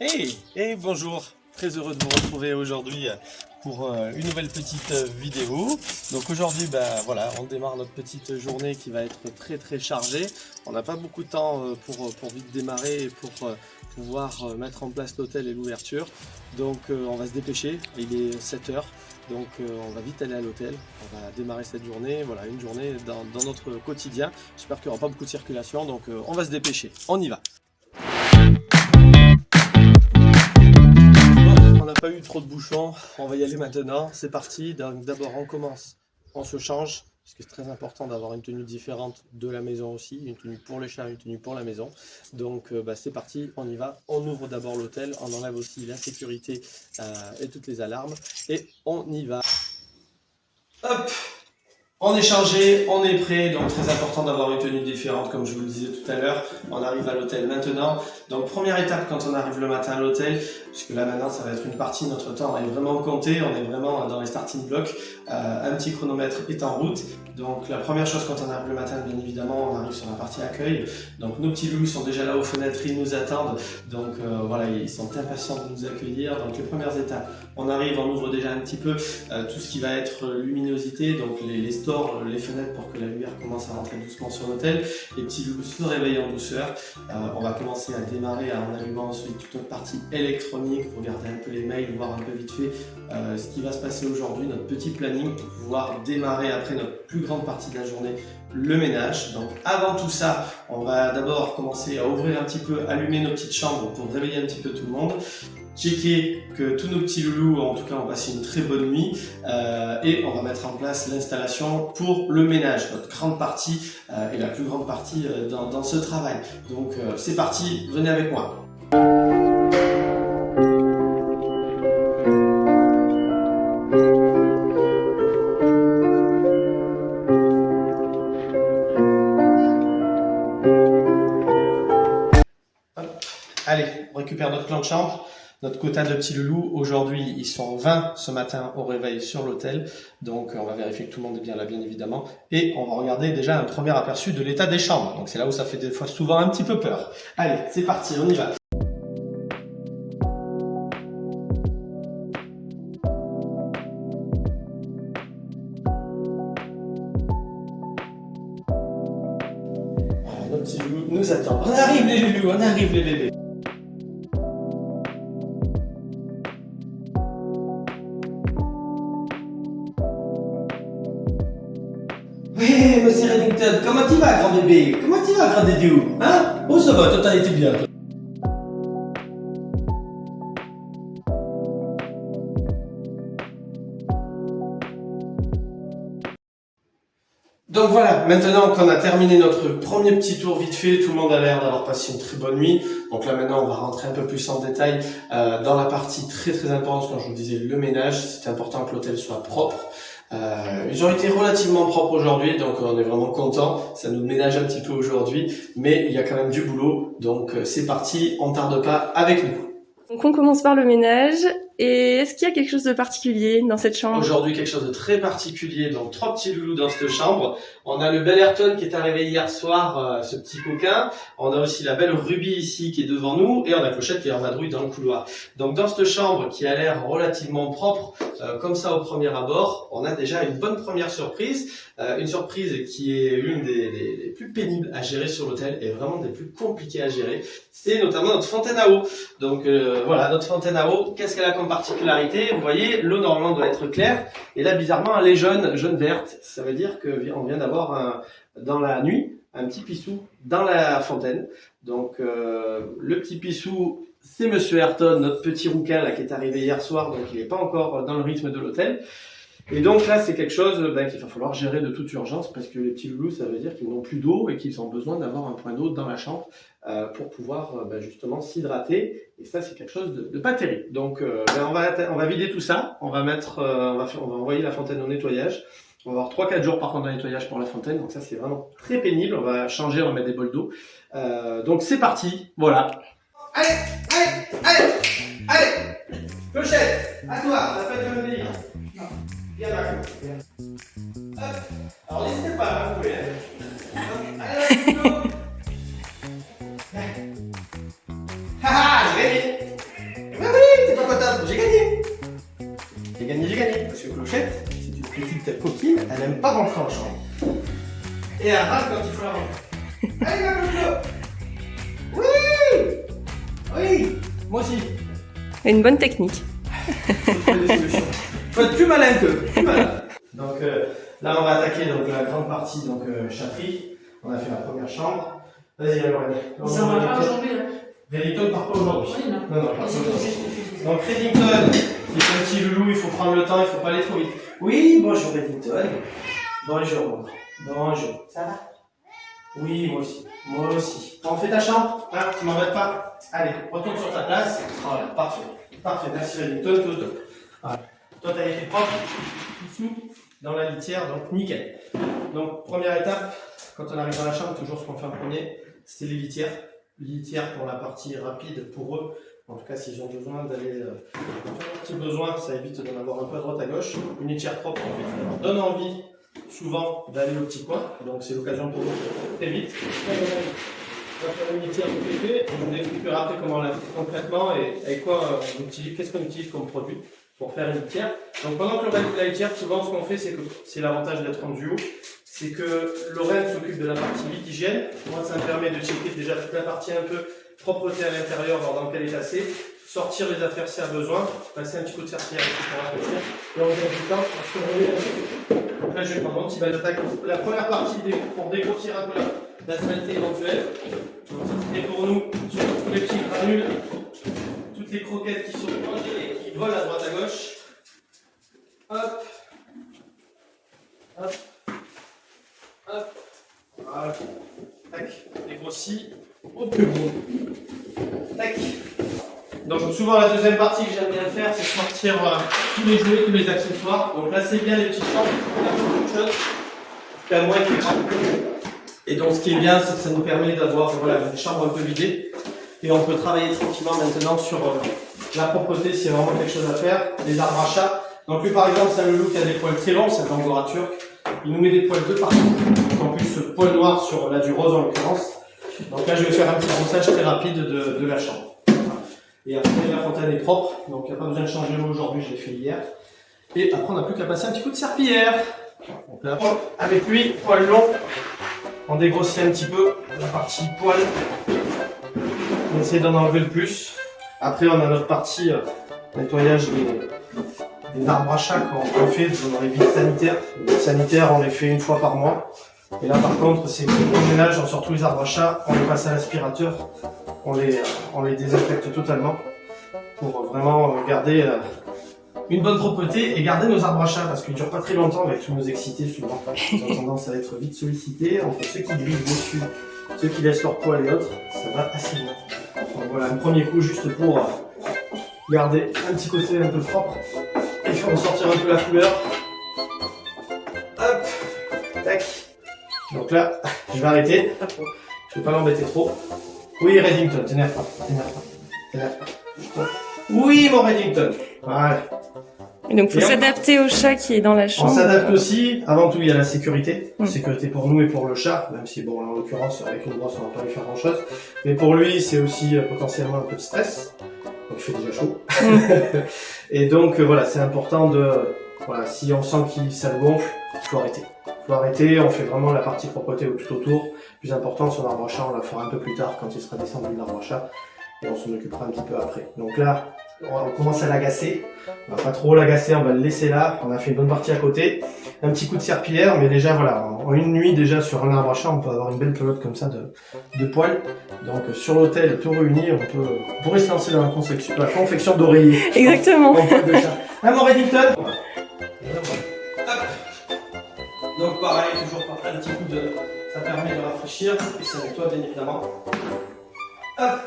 Hey, bonjour, très heureux de vous retrouver aujourd'hui pour une nouvelle petite vidéo. Donc aujourd'hui, voilà, on démarre notre petite journée qui va être très chargée. On n'a pas beaucoup de temps pour vite démarrer et pour pouvoir mettre en place l'hôtel et l'ouverture. Donc on va se dépêcher, il est 7 heures. Donc on va vite aller à l'hôtel, on va démarrer cette journée, voilà, une journée dans notre quotidien. J'espère qu'il n'y aura pas beaucoup de circulation, donc on va se dépêcher, on y va. On n'a pas eu trop de bouchons, on va y aller maintenant, c'est parti. Donc d'abord on commence, on se change, parce que c'est très important d'avoir une tenue différente de la maison aussi, une tenue pour les chats, une tenue pour la maison. Donc c'est parti, on y va, on ouvre d'abord l'hôtel, on enlève aussi la sécurité et toutes les alarmes, et on y va. Hop! On est chargé, on est prêt, donc très important d'avoir une tenue différente comme je vous le disais tout à l'heure. On arrive à l'hôtel maintenant. Donc première étape quand on arrive le matin à l'hôtel, puisque là maintenant ça va être une partie de notre temps est vraiment compté, on est vraiment dans les starting blocks. Un petit chronomètre est en route. Donc la première chose quand on arrive le matin, bien évidemment, on arrive sur la partie accueil. Donc nos petits loups sont déjà là aux fenêtres, ils nous attendent. Donc voilà, ils sont impatients de nous accueillir. Donc les premières étapes, on arrive, on ouvre déjà un petit peu tout ce qui va être luminosité, donc les stores, les fenêtres pour que la lumière commence à rentrer doucement sur l'hôtel. Les petits loups se réveillent en douceur. On va commencer à démarrer en allumant ensuite toute notre partie électronique, regarder un peu les mails, voir un peu vite fait ce qui va se passer aujourd'hui, notre petit planning pour pouvoir démarrer après notre plus grande partie de la journée, le ménage. Donc avant tout ça, on va d'abord commencer à ouvrir un petit peu, allumer nos petites chambres pour réveiller un petit peu tout le monde. Checker que tous nos petits loulous, en tout cas, ont passé une très bonne nuit et on va mettre en place l'installation pour le ménage, notre grande partie et la plus grande partie dans ce travail. Donc c'est parti, venez avec moi. Hop. Allez, on récupère notre plan de chambre. Notre quota de petits loulous, aujourd'hui ils sont 20 ce matin au réveil sur l'hôtel, donc on va vérifier que tout le monde est bien là bien évidemment, et on va regarder déjà un premier aperçu de l'état des chambres, donc c'est là où ça fait des fois souvent un petit peu peur. Allez, c'est parti, on y va. Voilà, nos petits loulous nous attendent. On arrive les loulous, on arrive les bébés. Oui, monsieur Reddington, comment tu vas, grand bébé? Comment tu vas, grand dédiou? Hein? Oh, ça va, toi, t'as été bien. Donc voilà, maintenant qu'on a terminé notre premier petit tour vite fait, tout le monde a l'air d'avoir passé une très bonne nuit. Donc là maintenant on va rentrer un peu plus en détail dans la partie très importante, comme je vous disais, le ménage. C'est important que l'hôtel soit propre. Ils ont été relativement propres aujourd'hui, donc on est vraiment content. Ça nous ménage un petit peu aujourd'hui, mais il y a quand même du boulot. Donc c'est parti, on tarde pas avec nous. Donc on commence par le ménage. Et est-ce qu'il y a quelque chose de particulier dans cette chambre? Aujourd'hui, quelque chose de très particulier. Donc, 3 petits loulous dans cette chambre. On a le bel Ayrton qui est arrivé hier soir, ce petit coquin. On a aussi la belle Ruby ici qui est devant nous. Et on a Clochette qui est en vadrouille dans le couloir. Donc, dans cette chambre qui a l'air relativement propre, comme ça au premier abord, on a déjà une bonne première surprise. Une surprise qui est l'une des plus pénibles à gérer sur l'hôtel et vraiment des plus compliquées à gérer. C'est notamment notre fontaine à eau. Donc, voilà, notre fontaine à eau. Qu'est-ce qu'elle a comme particularité? Vous voyez, l'eau normalement doit être claire, et là bizarrement elle est jaune verte. Ça veut dire qu'on vient d'avoir dans la nuit un petit pissou dans la fontaine. Donc le petit pissou, c'est Monsieur Ayrton, notre petit rouquin là qui est arrivé hier soir, donc il n'est pas encore dans le rythme de l'hôtel. Et donc là, c'est quelque chose qu'il va falloir gérer de toute urgence parce que les petits loulous, ça veut dire qu'ils n'ont plus d'eau et qu'ils ont besoin d'avoir un point d'eau dans la chambre pour pouvoir justement s'hydrater. Et ça, c'est quelque chose de pas terrible. Donc, on va vider tout ça. On va envoyer la fontaine au nettoyage. On va avoir 3-4 jours par contre de nettoyage pour la fontaine. Donc ça, c'est vraiment très pénible. On va changer, on va mettre des bols d'eau. Donc c'est parti. Voilà. Allez Clochette, à toi, on n'a pas de délire. Viens là, hop. Alors n'hésitez pas, hein, vous pouvez. Allez, Haha, j'ai gagné. Elle n'aime pas rentrer en chambre. Et elle râle quand il faut la rentrer. Allez, ma coco. Oui. Oui. Moi aussi. Une bonne technique. Faut trouver des solutions. Faut être plus malin qu'eux. Plus malin. Donc là, on va attaquer donc, la grande partie donc chatterie. On a fait la première chambre. Vas-y, Lorraine. Ça va pas aujourd'hui, là. Reddington part pas aujourd'hui. Oui, non. Non, pas aujourd'hui. Donc Reddington, qui est un petit loulou, il faut prendre le temps, il faut pas aller trop vite. Oui, bonjour Reddington. Bonjour. Bonjour. Ça va? Oui, moi aussi. Moi aussi. On fait ta chambre, hein, tu m'embêtes pas? Allez, retourne sur ta place. Voilà, parfait. Parfait, merci Reddington, tout. Voilà. Toi, t'as été propre, ici, dans la litière, donc nickel. Donc, première étape, quand on arrive dans la chambre, toujours ce qu'on fait en premier, c'est les litières. Litières pour la partie rapide pour eux. En tout cas, s'ils ont besoin d'aller faire un petit besoin, ça évite d'en avoir un peu à droite à gauche. Une litière propre, en fait, ça leur donne envie, souvent, d'aller au petit coin. Donc, c'est l'occasion pour eux très vite. On va faire une litière tout fait et je vous expliquerai après comment on la fait concrètement et avec quoi on utilise, qu'est-ce qu'on utilise comme produit pour faire une litière. Donc pendant que Lorraine fait la litière, souvent ce qu'on fait, c'est que c'est l'avantage d'être en duo, c'est que Lorraine s'occupe de la partie vite hygiène. Moi, ça me permet de checker déjà toute la partie un peu propreté à l'intérieur, voir dans quel état c'est, sortir les affaires s'il y a besoin, passer un petit coup de serpillière pour rafraîchir. Et on gagne du temps parce qu'on revient. Donc là, je vais prendre mon petit bal d'attaque. La première partie pour dégrossir un peu la saleté éventuelle. Et pour nous, sur tous les petits granules, toutes les croquettes qui sont mangées et qui volent à droite à gauche. Hop. Hop. Hop. Voilà. Tac. Dégrossi au plus gros. Tac. Donc souvent la deuxième partie que j'aime bien faire, c'est sortir tous les jouets, tous les accessoires. Donc là c'est bien les petites chambres, il y a beaucoup de choses. Il y a moins d'écran. Et donc ce qui est bien, c'est que ça nous permet d'avoir une chambre un peu vidée. Et on peut travailler tranquillement maintenant sur la propreté s'il y a vraiment quelque chose à faire. Les arbres à chat. Donc lui par exemple, c'est un loulou qui a des poils très longs, c'est un angora turc. Il nous met des poils de partout. Donc en plus ce poil noir sur du rose en l'occurrence. Donc là je vais faire un petit brossage très rapide de la chambre. Et après la fontaine est propre, donc il n'y a pas besoin de changer l'eau aujourd'hui, je l'ai fait hier. Et après on n'a plus qu'à passer un petit coup de serpillière. Donc là, avec lui, poil long, on dégrossit un petit peu la partie poil. On essaie d'en enlever le plus. Après on a notre partie nettoyage des arbres à chat qu'on fait dans les vides sanitaires. Les vides sanitaires on les fait une fois par mois. Et là par contre c'est le gros ménage, on sort tous les arbres à chat, on les passe à l'aspirateur, on les désinfecte totalement pour vraiment garder une bonne propreté et garder nos arbres à chat parce qu'ils ne durent pas très longtemps avec tous nos excités souvent. Ils ont tendance à être vite sollicités, entre ceux qui grillent dessus, ceux qui laissent leur poil et autres, ça va assez bien. Donc voilà, un premier coup juste pour garder un petit côté un peu propre et faire ressortir un peu la couleur. Hop, tac. Donc là, je vais arrêter. Je vais pas l'embêter trop. Oui, Reddington, t'énerve pas. Oui, mon Reddington. Voilà. Et donc, il faut s'adapter au chat qui est dans la chambre. On s'adapte aussi. Avant tout, il y a la sécurité. Sécurité pour nous et pour le chat. Même si, bon, en l'occurrence, avec une brosse, on va pas lui faire grand chose. Mais pour lui, c'est aussi potentiellement un peu de stress. Donc, il fait déjà chaud. Et donc, voilà, c'est important de... Voilà, si on sent qu'il ça le gonfle, il faut arrêter. On fait vraiment la partie propreté tout autour. Plus important, son arbre à chat, on la fera un peu plus tard quand il sera descendu de l'arbre à chat. Et on s'en occupera un petit peu après. Donc là, on commence à l'agacer. On va pas trop l'agacer, on va le laisser là. On a fait une bonne partie à côté. Un petit coup de serpillière, mais déjà voilà, en une nuit déjà sur un arbre à chat, on peut avoir une belle pelote comme ça de poils. Donc sur l'hôtel, tout réuni, on pourrait se lancer dans la confection d'oreillers. Exactement. En poils de chat. Ah, mon Reddington. Donc pareil, toujours par un petit coup de... Ça permet de rafraîchir et ça nettoie bien évidemment. Hop.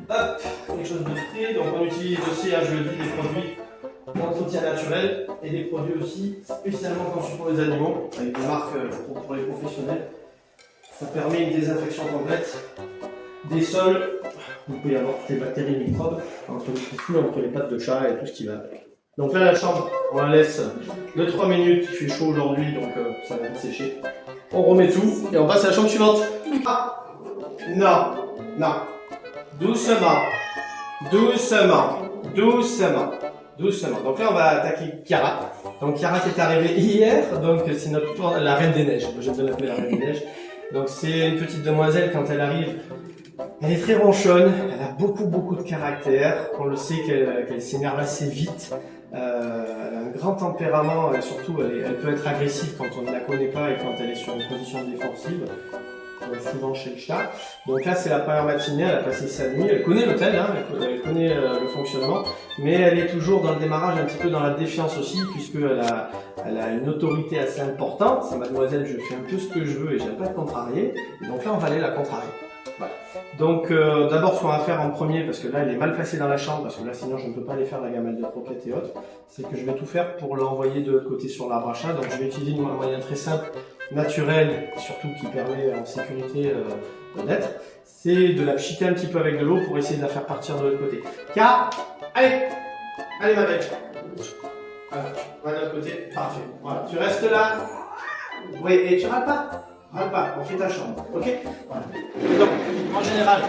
Hop. Quelque chose de frais. Donc on utilise aussi, je le dis, des produits d'entretien naturel et des produits aussi spécialement conçus pour les animaux, avec des marques pour les professionnels. Ça permet une désinfection complète des sols. Vous pouvez avoir toutes les bactéries et microbes entre les pattes de chat et tout ce qui va avec. Donc là, la chambre, on la laisse 2-3 minutes. Il fait chaud aujourd'hui, donc ça va vite sécher. On remet tout et on passe à la chambre suivante. Ah. Non. Doucement. doucement. Donc là, on va attaquer Chiara. Donc Chiara qui est arrivée hier, donc c'est la Reine des Neiges. J'aime bien l'appeler la Reine des Neiges. Donc c'est une petite demoiselle, quand elle arrive, elle est très ronchonne, elle a beaucoup de caractère. On le sait qu'elle s'énerve assez vite. Elle a un grand tempérament, surtout elle peut être agressive quand on ne la connaît pas et quand elle est sur une position défensive. Souvent chez le chat. Donc là c'est la première matinée, elle a passé sa nuit, elle connaît l'hôtel, hein, elle connaît le fonctionnement, mais elle est toujours dans le démarrage un petit peu dans la défiance aussi, puisqu'elle a une autorité assez importante. C'est mademoiselle, je fais un peu ce que je veux et j'aime pas être contrarié, et donc là on va aller la contrarier. Voilà. Donc d'abord ce qu'on va faire en premier, parce que là elle est mal placée dans la chambre, parce que là sinon je ne peux pas aller faire la gamelle de croquettes et autres, c'est que je vais tout faire pour l'envoyer de l'autre côté sur l'arbre à chat. Donc je vais utiliser un moyen très simple, naturel, surtout qui permet en sécurité d'être, c'est de la pchiter un petit peu avec de l'eau pour essayer de la faire partir de l'autre côté. Car, allez ma belle. Voilà, on va de l'autre côté, parfait. Voilà, tu restes là. Oui, et tu râles pas. On fait ta chambre, ok? Voilà. Donc, en général,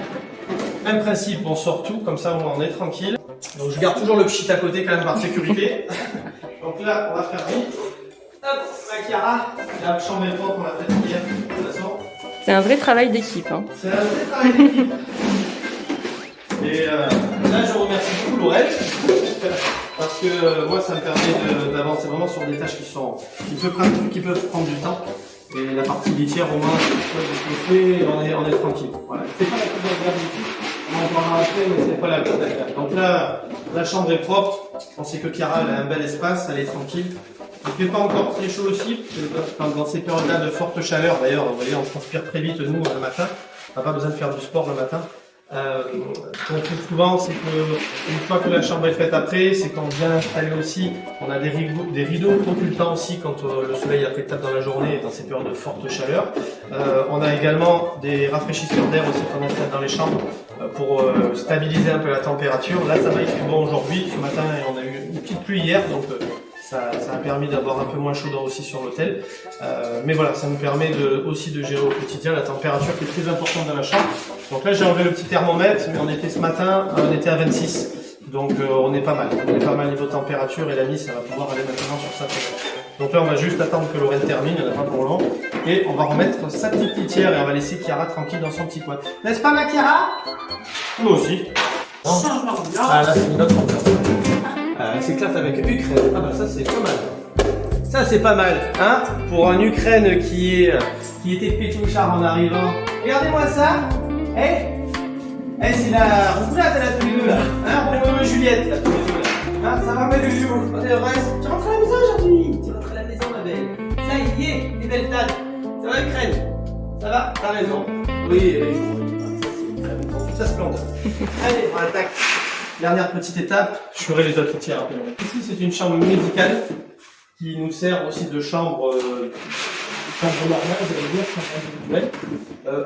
même principe, on sort tout, comme ça on est tranquille. Donc je garde toujours le pchit à côté quand même par sécurité. Donc là, on va faire vite. Hop, ma Chiara, la chambre est propre, on l'a fait hier, de toute façon. C'est un vrai travail d'équipe. Hein. C'est un vrai travail d'équipe. Et là, je remercie beaucoup Laurel, parce que moi, ça me permet d'avancer vraiment sur des tâches qui peuvent prendre du temps. Et la partie litière, au moins, je le fais, on est tranquille. Voilà. C'est pas la plus agréable du tout. On en parlera après, mais c'est pas la plus agréable. Donc là, la chambre est propre. On sait que Chiara, elle a un bel espace, elle est tranquille. Il ne fait pas encore très chaud aussi, dans ces périodes-là de forte chaleur, d'ailleurs, vous voyez, on transpire très vite, nous, le matin. On n'a pas besoin de faire du sport le matin. Ce qu'on fait souvent, c'est qu'une fois que la chambre est faite après, c'est qu'on vient installer aussi, on a des rideaux occultants aussi quand le soleil après tape dans la journée et dans ces périodes de forte chaleur. On a également des rafraîchisseurs d'air aussi qu'on installe dans les chambres pour stabiliser un peu la température. Là, ça va, il fait bon aujourd'hui. Ce matin, on a eu une petite pluie hier, donc ça a permis d'avoir un peu moins chaud aussi sur l'hôtel. Mais voilà, ça nous permet aussi de gérer au quotidien la température qui est très importante dans la chambre. Donc là, j'ai enlevé le petit thermomètre, mais on était ce matin, on était à 26. Donc on est pas mal. On est pas mal niveau température et la mise, ça va pouvoir aller maintenant sur sa température. Donc là, on va juste attendre que Lorraine termine, il n'y en a pas pour long. Et on va remettre sa petite litière et on va laisser Chiara tranquille dans son petit coin. N'est-ce pas ma Chiara? Moi aussi. Ah là, c'est une autre ambiance. Elle s'éclate avec Ukraine. Ah bah ça c'est pas mal. Ça c'est pas mal, hein? Pour un Ukraine qui était pétouchard en arrivant. Regardez-moi ça. C'est la roulade là tous les deux là. Hein, Roméo et Juliette là tous les deux là. Hein, ça va ma Lulu. On est heureux. Tu rentres à la maison aujourd'hui. Tu rentres à la maison ma belle. Ça y est, les belles dates. Ça va Ukraine? Ça va? T'as raison. Oui, ça c'est Ukraine. Dans toute sa splendeur. Allez, on attaque. Dernière petite étape, je ferai les autres tiers rapidement. Ici, c'est une chambre médicale qui nous sert aussi de chambre normale, j'allais dire, chambre individuelle.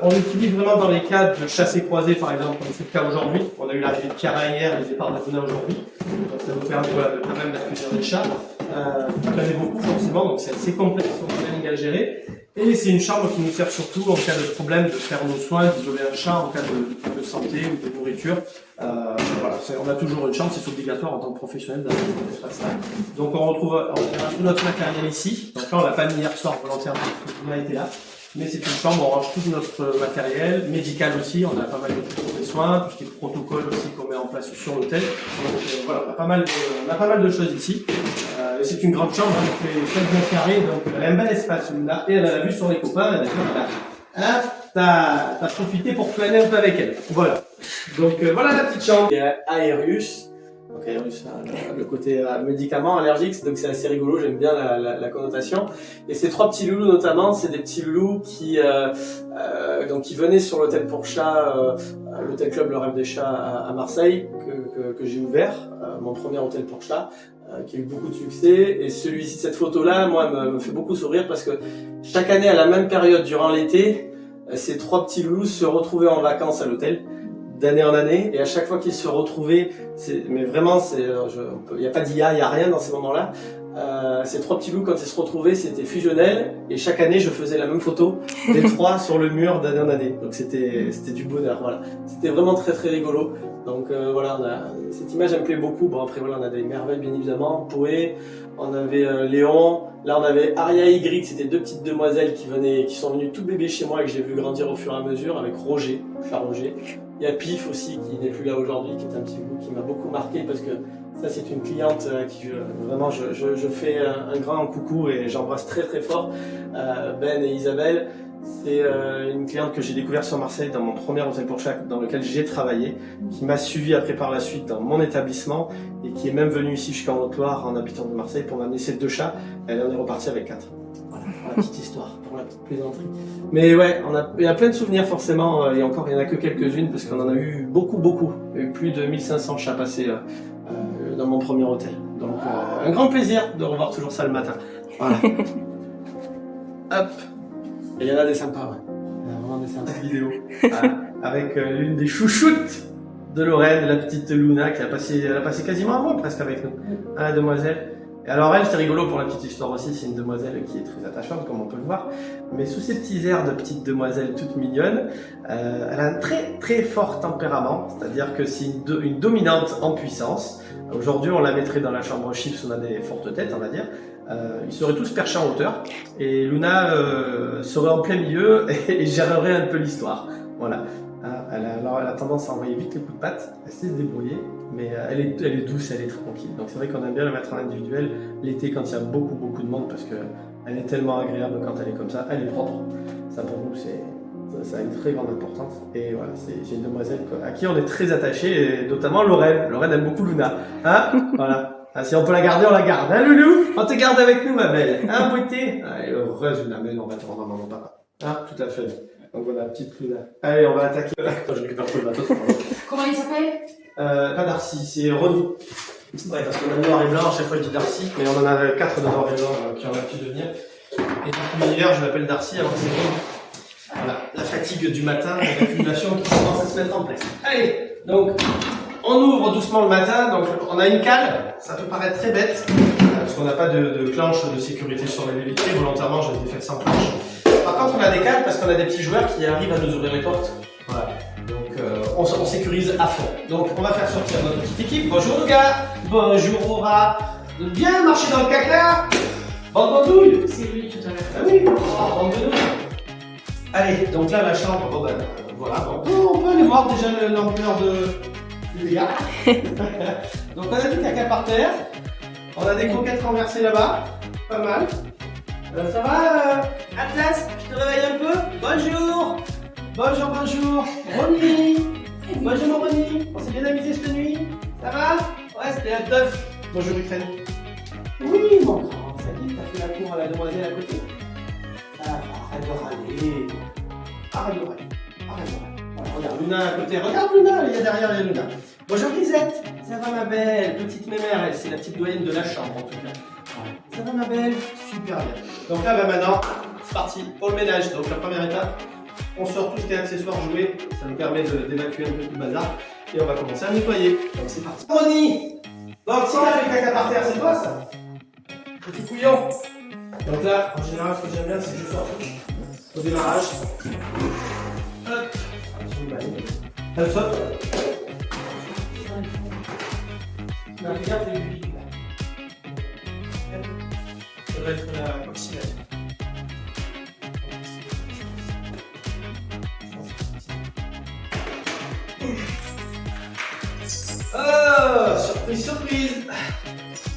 On l'utilise vraiment dans les cas de chassé-croisé, par exemple, comme c'est le cas aujourd'hui. On a eu l'arrivée de Chiara hier, les départs d'Athéna aujourd'hui. Donc ça nous permet de quand même d'accueillir des chats. Vous en avez beaucoup forcément, donc c'est assez complexe au planning à gérer. Et c'est une chambre qui nous sert surtout en cas de problème de faire nos soins, d'isoler un chat en cas de santé ou de nourriture. Voilà, on a toujours une chambre, c'est obligatoire en tant que professionnel d'avoir cet espace-là. Donc on retrouve en général tout notre matériel ici. Donc là on l'a pas mis hier soir volontairement parce que tout a été là. Mais c'est une chambre, on range tout notre matériel, médical aussi, on a pas mal de trucs pour les soins, tout ce qui est protocole aussi qu'on met en place sur l'hôtel. Donc voilà, on a pas mal de choses ici. C'est une grande chambre, elle fait 15 mètres carrés, donc elle a un bel espace là, et elle a la vue sur les copains, elle a dit, voilà, t'as profité pour planer un peu avec elle. Voilà. Donc voilà la petite chambre. Il y a Aerius. Donc Aerius, le côté médicament allergique, donc c'est assez rigolo, j'aime bien la connotation. Et ces trois petits loulous notamment, c'est des petits loulous qui venaient sur l'hôtel pour chats, l'hôtel club Le Rêve des Chats à Marseille, que j'ai ouvert, mon premier hôtel pour chats, qui a eu beaucoup de succès. Et celui-ci, cette photo-là, moi, me fait beaucoup sourire parce que chaque année, à la même période, durant l'été, ces trois petits loulous se retrouvaient en vacances à l'hôtel, d'année en année, et à chaque fois qu'ils se retrouvaient, mais vraiment, il n'y a pas d'IA, il n'y a rien dans ces moments-là, Ces 3 petits loups, quand ils se retrouvaient, c'était fusionnel. Et chaque année, je faisais la même photo des 3 sur le mur d'année en année. Donc c'était du bonheur, voilà. C'était vraiment très très rigolo. Donc voilà, cette image, elle me plaît beaucoup. Bon, après, voilà, on a des merveilles, bien évidemment. Poé, on avait Léon. Là, on avait Aria et Ygritte, c'était 2 petites demoiselles qui sont venues tout bébé chez moi et que j'ai vu grandir au fur et à mesure avec Roger, chat Roger. Il y a Pif aussi, qui n'est plus là aujourd'hui, qui est un petit loup qui m'a beaucoup marqué parce que ça, c'est une cliente à qui vraiment je fais un grand coucou et j'embrasse très très fort. Ben et Isabelle, c'est une cliente que j'ai découverte sur Marseille dans mon premier hôtel pour chat dans lequel j'ai travaillé, qui m'a suivi après par la suite dans mon établissement et qui est même venue ici jusqu'en Haute-Loire en habitant de Marseille pour m'amener ses 2 chats. Elle en est repartie avec 4. Voilà, pour la petite histoire, pour la petite plaisanterie. Mais ouais, il y a plein de souvenirs forcément, et encore il n'y en a que quelques-unes parce qu'on en a eu beaucoup. Il y a eu plus de 1500 chats passés dans mon premier hôtel. Donc un grand plaisir de revoir toujours ça le matin. Voilà. Hop. Et il y en a des sympas, ouais. Il y en a vraiment des sympas vidéos. Avec l'une des chouchoutes de Lorraine, la petite Luna, elle a passé quasiment un mois presque avec nous. La demoiselle. Et alors elle, c'est rigolo pour la petite histoire aussi, c'est une demoiselle qui est très attachante, comme on peut le voir. Mais sous ces petits airs de petite demoiselle toute mignonne, elle a un très très fort tempérament. C'est-à-dire que c'est une dominante en puissance. Aujourd'hui, on la mettrait dans la chambre chips, on a des fortes têtes, on va dire. Ils seraient tous perchés en hauteur. Et Luna serait en plein milieu et gérerait un peu l'histoire. Voilà. Alors, elle a tendance à envoyer vite les coups de patte, elle sait se débrouiller, mais elle est douce, elle est tranquille. Donc c'est vrai qu'on aime bien la mettre en individuel l'été quand il y a beaucoup de monde parce qu'elle est tellement agréable quand elle est comme ça, elle est propre. Ça pour nous, ça a une très grande importance. Et voilà, j'ai une demoiselle à qui on est très attaché, et notamment Lorraine. Lorraine aime beaucoup Luna. Hein, voilà. Si on peut la garder, on la garde. Hein, Loulou? On te garde avec nous, ma belle. Hein, beauté? Elle est heureuse, Luna, mais on va te rendre à maman, papa. Hein, tout à fait. Donc voilà, petite Luna. Allez, on va attaquer. Attends, je récupère tout le bateau. Comment il s'appelle? Pas Darcy, c'est Ronnie. Ouais, parce qu'on a noir et blanc, à chaque fois je dis Darcy, mais on en a 4 de noir et blanc qui ont l'habitude de venir. Et depuis l'hiver, je l'appelle Darcy avant que c'est Ronnie. Voilà, la fatigue du matin, l'accumulation qui commence à se mettre en place. Allez, donc on ouvre doucement le matin, donc on a une cale, ça peut paraître très bête, parce qu'on n'a pas de planche de sécurité sur les baies vitrées, volontairement je les ai faites sans planche. Par contre on a des cales parce qu'on a des petits joueurs qui arrivent à nous ouvrir les portes. Voilà. Donc on sécurise à fond. Donc on va faire sortir notre petite équipe. Bonjour les gars, bonjour Aura. Bien marcher dans le caca. Bande d'andouilles. C'est lui tout à l'heure. Ah oui, bande de douilles. Allez, donc là la chambre, bon ben voilà, on peut aller voir déjà l'ampleur du dégât. Donc on a du caca par terre, on a des croquettes renversées là-bas, pas mal. Ça va Atlas, je te réveille un peu. Bonjour. Bonjour. Ronnie. Bonjour Ronnie. On s'est bien amusé cette nuit. Ça va? Ouais, c'était la teuf. Bonjour Ukraine. Oui mon grand, ça dit, t'as fait la cour à la demoiselle à côté. Arrête de râler. Arrête de râler. Voilà, regarde Luna à côté. Regarde Luna, il y a derrière, il y a Luna. Bonjour Lisette. Ça va ma belle? Petite mémère, elle, c'est la petite doyenne de la chambre en tout cas. Voilà. Ça va ma belle? Super bien. Donc là, maintenant, c'est parti pour le ménage. Donc la première étape, on sort tout ce qui est accessoires jouets. Ça nous permet d'évacuer un peu tout le bazar. Et on va commencer à nettoyer. Donc c'est parti. Ronnie! Donc si t'as fait caca par terre, c'est toi ça? Petit couillon. Donc là, en général, ce que j'aime bien, c'est que je sors au démarrage. Hop. Elle saute. La regarde les lui. Ça doit être la coccinelle. Oh, surprise.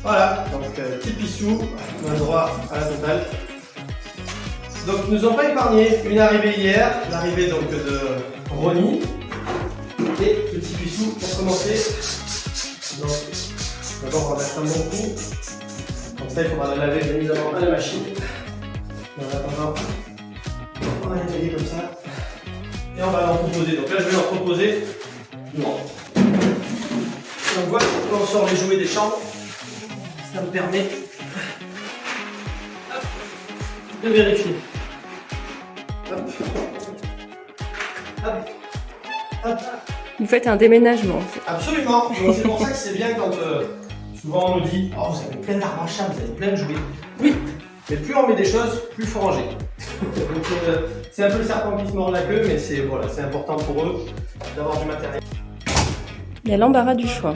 Voilà, donc petit pissou, on a droit à la totale. Donc ils nous ont pas épargné une arrivée hier, l'arrivée donc de Ronnie. Et petit pissou pour commencer. Donc d'abord on va mettre un bon coup. Comme ça il faudra la laver bien évidemment à la machine. Et en attendant, on va nettoyer comme ça. Et on va l'en proposer. Donc là je vais leur proposer. Non. Donc voilà, on sort les jouets des chambres. Ça me permet de vérifier. Hop. Vous faites un déménagement en fait. Absolument. Donc c'est pour ça que c'est bien quand Souvent on nous dit, oh vous avez plein d'arbres à chat, vous avez plein de jouets. Oui, mais plus on met des choses, plus il faut ranger. Donc c'est un peu le serpent qui se mord la queue, mais c'est voilà, c'est important pour eux d'avoir du matériel. Il y a l'embarras du choix.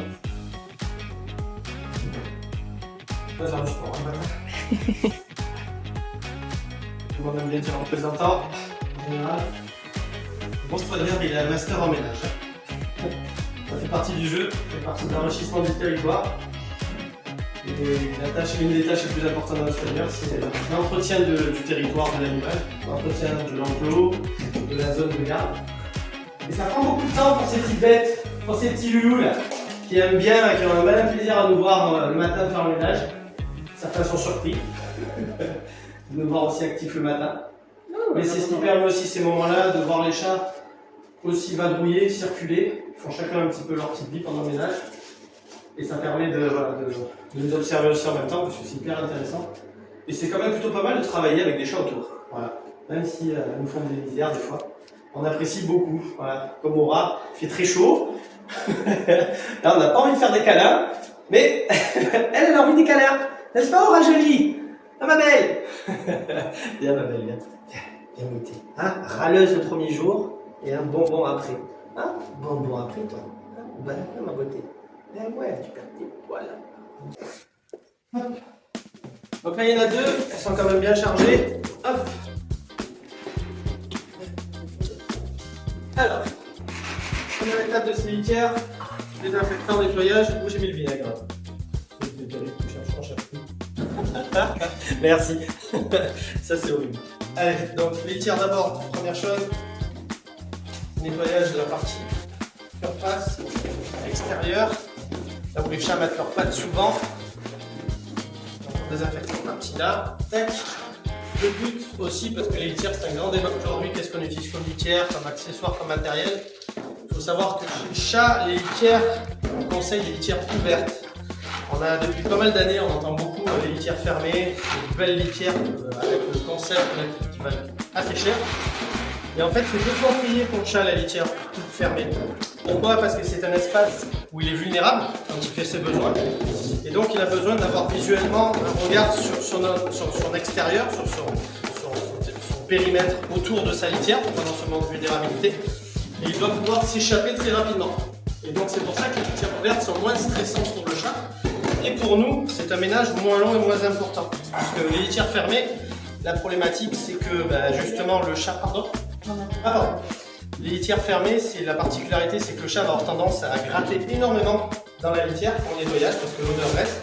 On va faire du sport, hein, tout le monde aime bien dire en présentant, en général. Bon, ce dire il a un master en ménage. Ça fait partie du jeu, ça fait partie de l'enrichissement du territoire. Et l'une des tâches les plus importantes dans notre soigneur, c'est l'entretien du territoire de l'animal, l'entretien de l'enclos, de la zone de garde. Et ça prend beaucoup de temps pour ces petites bêtes, pour ces petits loulous là, qui aiment bien, qui ont un malin plaisir à nous voir le matin faire le ménage. Certains sont surpris de nous voir aussi actifs le matin. Mais c'est ce qui permet aussi ces moments-là de voir les chats aussi vadrouiller, circuler. Ils font chacun un petit peu leur petite vie pendant le ménage. Et ça permet de les observer aussi en même temps, parce que c'est hyper intéressant. Et c'est quand même plutôt pas mal de travailler avec des chats autour. Voilà. Même si elles nous font des misères des fois. On apprécie beaucoup. Voilà. Comme Aura, il fait très chaud. Là, on n'a pas envie de faire des câlins. Mais elle a envie des câlins. N'est-ce pas, Aura jolie? Ah, ma belle. Viens, ma belle, viens. Viens goûter. Hein, râleuse le premier jour et un bonbon après. Hein, bonbon après, toi. Hein, voilà, ma beauté. Eh ouais, tu perds tes poils. Hop. Donc là, il y en a deux. Elles sont quand même bien chargées. Hop. Alors, première étape de ces litières, désinfectant, nettoyage, où j'ai mis le vinaigre. Merci. Ça, c'est horrible. Allez, donc litière d'abord, première chose, nettoyage de la partie surface, extérieure, là où les chats mettent leurs pattes souvent. Donc on désinfecte un petit là. Tac. Le but aussi, parce que les litières c'est un grand débat aujourd'hui, qu'est-ce qu'on utilise comme litière, comme accessoire, comme matériel. Il faut savoir que chez les chats, les litières, on conseille des litières ouvertes. On a depuis pas mal d'années, on entend beaucoup les litières fermées, des belles litières avec le concept qui va être assez cher. Et en fait, c'est deux fois payé pour le chat la litière toute fermée. Pourquoi? Parce que c'est un espace où il est vulnérable quand il fait ses besoins. Et donc il a besoin d'avoir visuellement un regard sur son extérieur, sur son périmètre autour de sa litière pendant ce moment de vulnérabilité. Et il doit pouvoir s'échapper très rapidement. Et donc c'est pour ça que les litières ouvertes sont moins stressantes pour le chat. Et pour nous, c'est un ménage moins long et moins important. Parce que les litières fermées, la problématique c'est que justement le chat... Pardon. Les litières fermées, la particularité c'est que le chat va avoir tendance à gratter énormément dans la litière pour le nettoyage parce que l'odeur reste.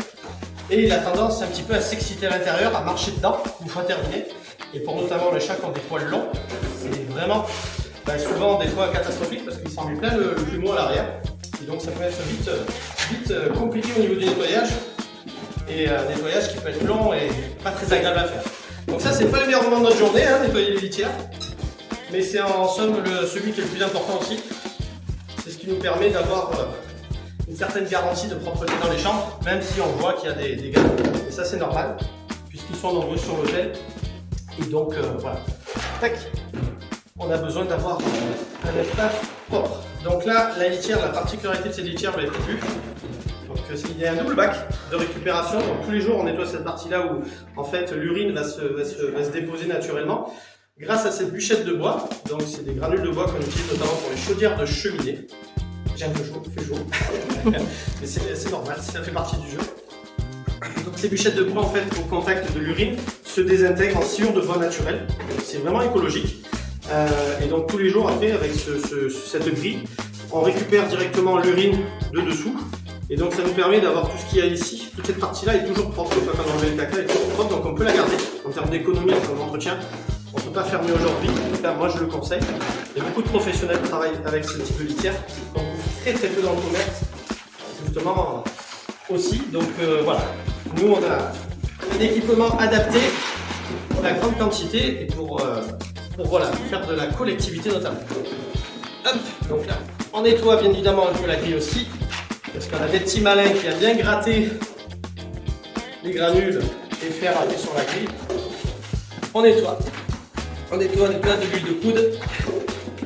Et il a tendance un petit peu à s'exciter à l'intérieur, à marcher dedans une fois terminé. Et pour notamment les chats qui ont des poils longs, c'est vraiment souvent des fois catastrophique parce qu'il s'en met plein le plumeau à l'arrière. Et donc ça peut être vite compliqué au niveau du nettoyage. Et un nettoyage qui peut être long et pas très agréable à faire. Donc ça c'est pas le meilleur moment de notre journée, hein, nettoyer les litières. Mais c'est en somme celui qui est le plus important aussi. C'est ce qui nous permet d'avoir une certaine garantie de propreté dans les chambres, même si on voit qu'il y a des dégâts. Et ça c'est normal, puisqu'ils sont nombreux sur l'hôtel. Et donc voilà. Tac. On a besoin d'avoir un espace propre. Donc là, la litière, la particularité de ces litières, vous l'avez vu. Donc il y a un double bac de récupération. Donc tous les jours on nettoie cette partie-là où en fait l'urine va se déposer naturellement. Grâce à cette bûchette de bois, donc c'est des granules de bois qu'on utilise notamment pour les chaudières de cheminée. J'ai un peu chaud, il fait chaud, mais c'est normal, ça fait partie du jeu. Donc ces bûchettes de bois en fait au contact de l'urine se désintègrent en sciure de bois naturel. C'est vraiment écologique. Et donc tous les jours après avec cette grille, on récupère directement l'urine de dessous. Et donc ça nous permet d'avoir tout ce qu'il y a ici, toute cette partie-là est toujours propre, une fois qu'on a enlevé le caca, elle est toujours propre, donc on peut la garder en termes d'économie, en termes d'entretien. On ne peut pas fermer aujourd'hui, là, moi je le conseille. Il y a beaucoup de professionnels qui travaillent avec ce type de litière, donc très peu dans le commerce, justement aussi. Donc voilà, nous on a un équipement adapté pour la grande quantité et pour voilà, faire de la collectivité notamment. Hop, donc là, on nettoie bien évidemment un peu la grille aussi, parce qu'on a des petits malins qui aiment bien gratter les granules et faire appuyer sur la grille. On nettoie. On nettoie de l'huile de coude.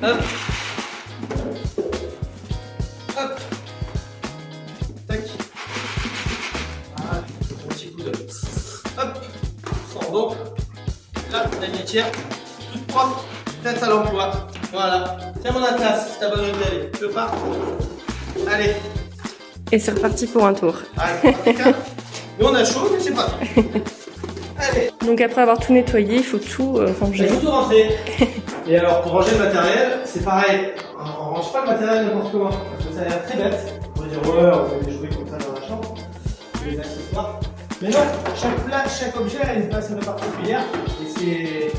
Hop. Hop. Tac. la litière, toute propre, prête à l'emploi. Voilà. Tiens mon atlas, si t'as besoin d'y aller. Je pars. Allez. Et c'est reparti pour un tour. Allez, nous on a chaud, mais c'est pas tout. Allez. Donc après avoir tout nettoyé, il faut tout Il ranger. faut tout ranger. Et alors pour ranger le matériel, c'est pareil. On range pas le matériel n'importe comment. Parce que ça a l'air très bête. On va dire ouais, on va les jouer comme ça dans la chambre. Les accessoires. Mais non, chaque place, chaque objet a une place un peu particulière. Et c'est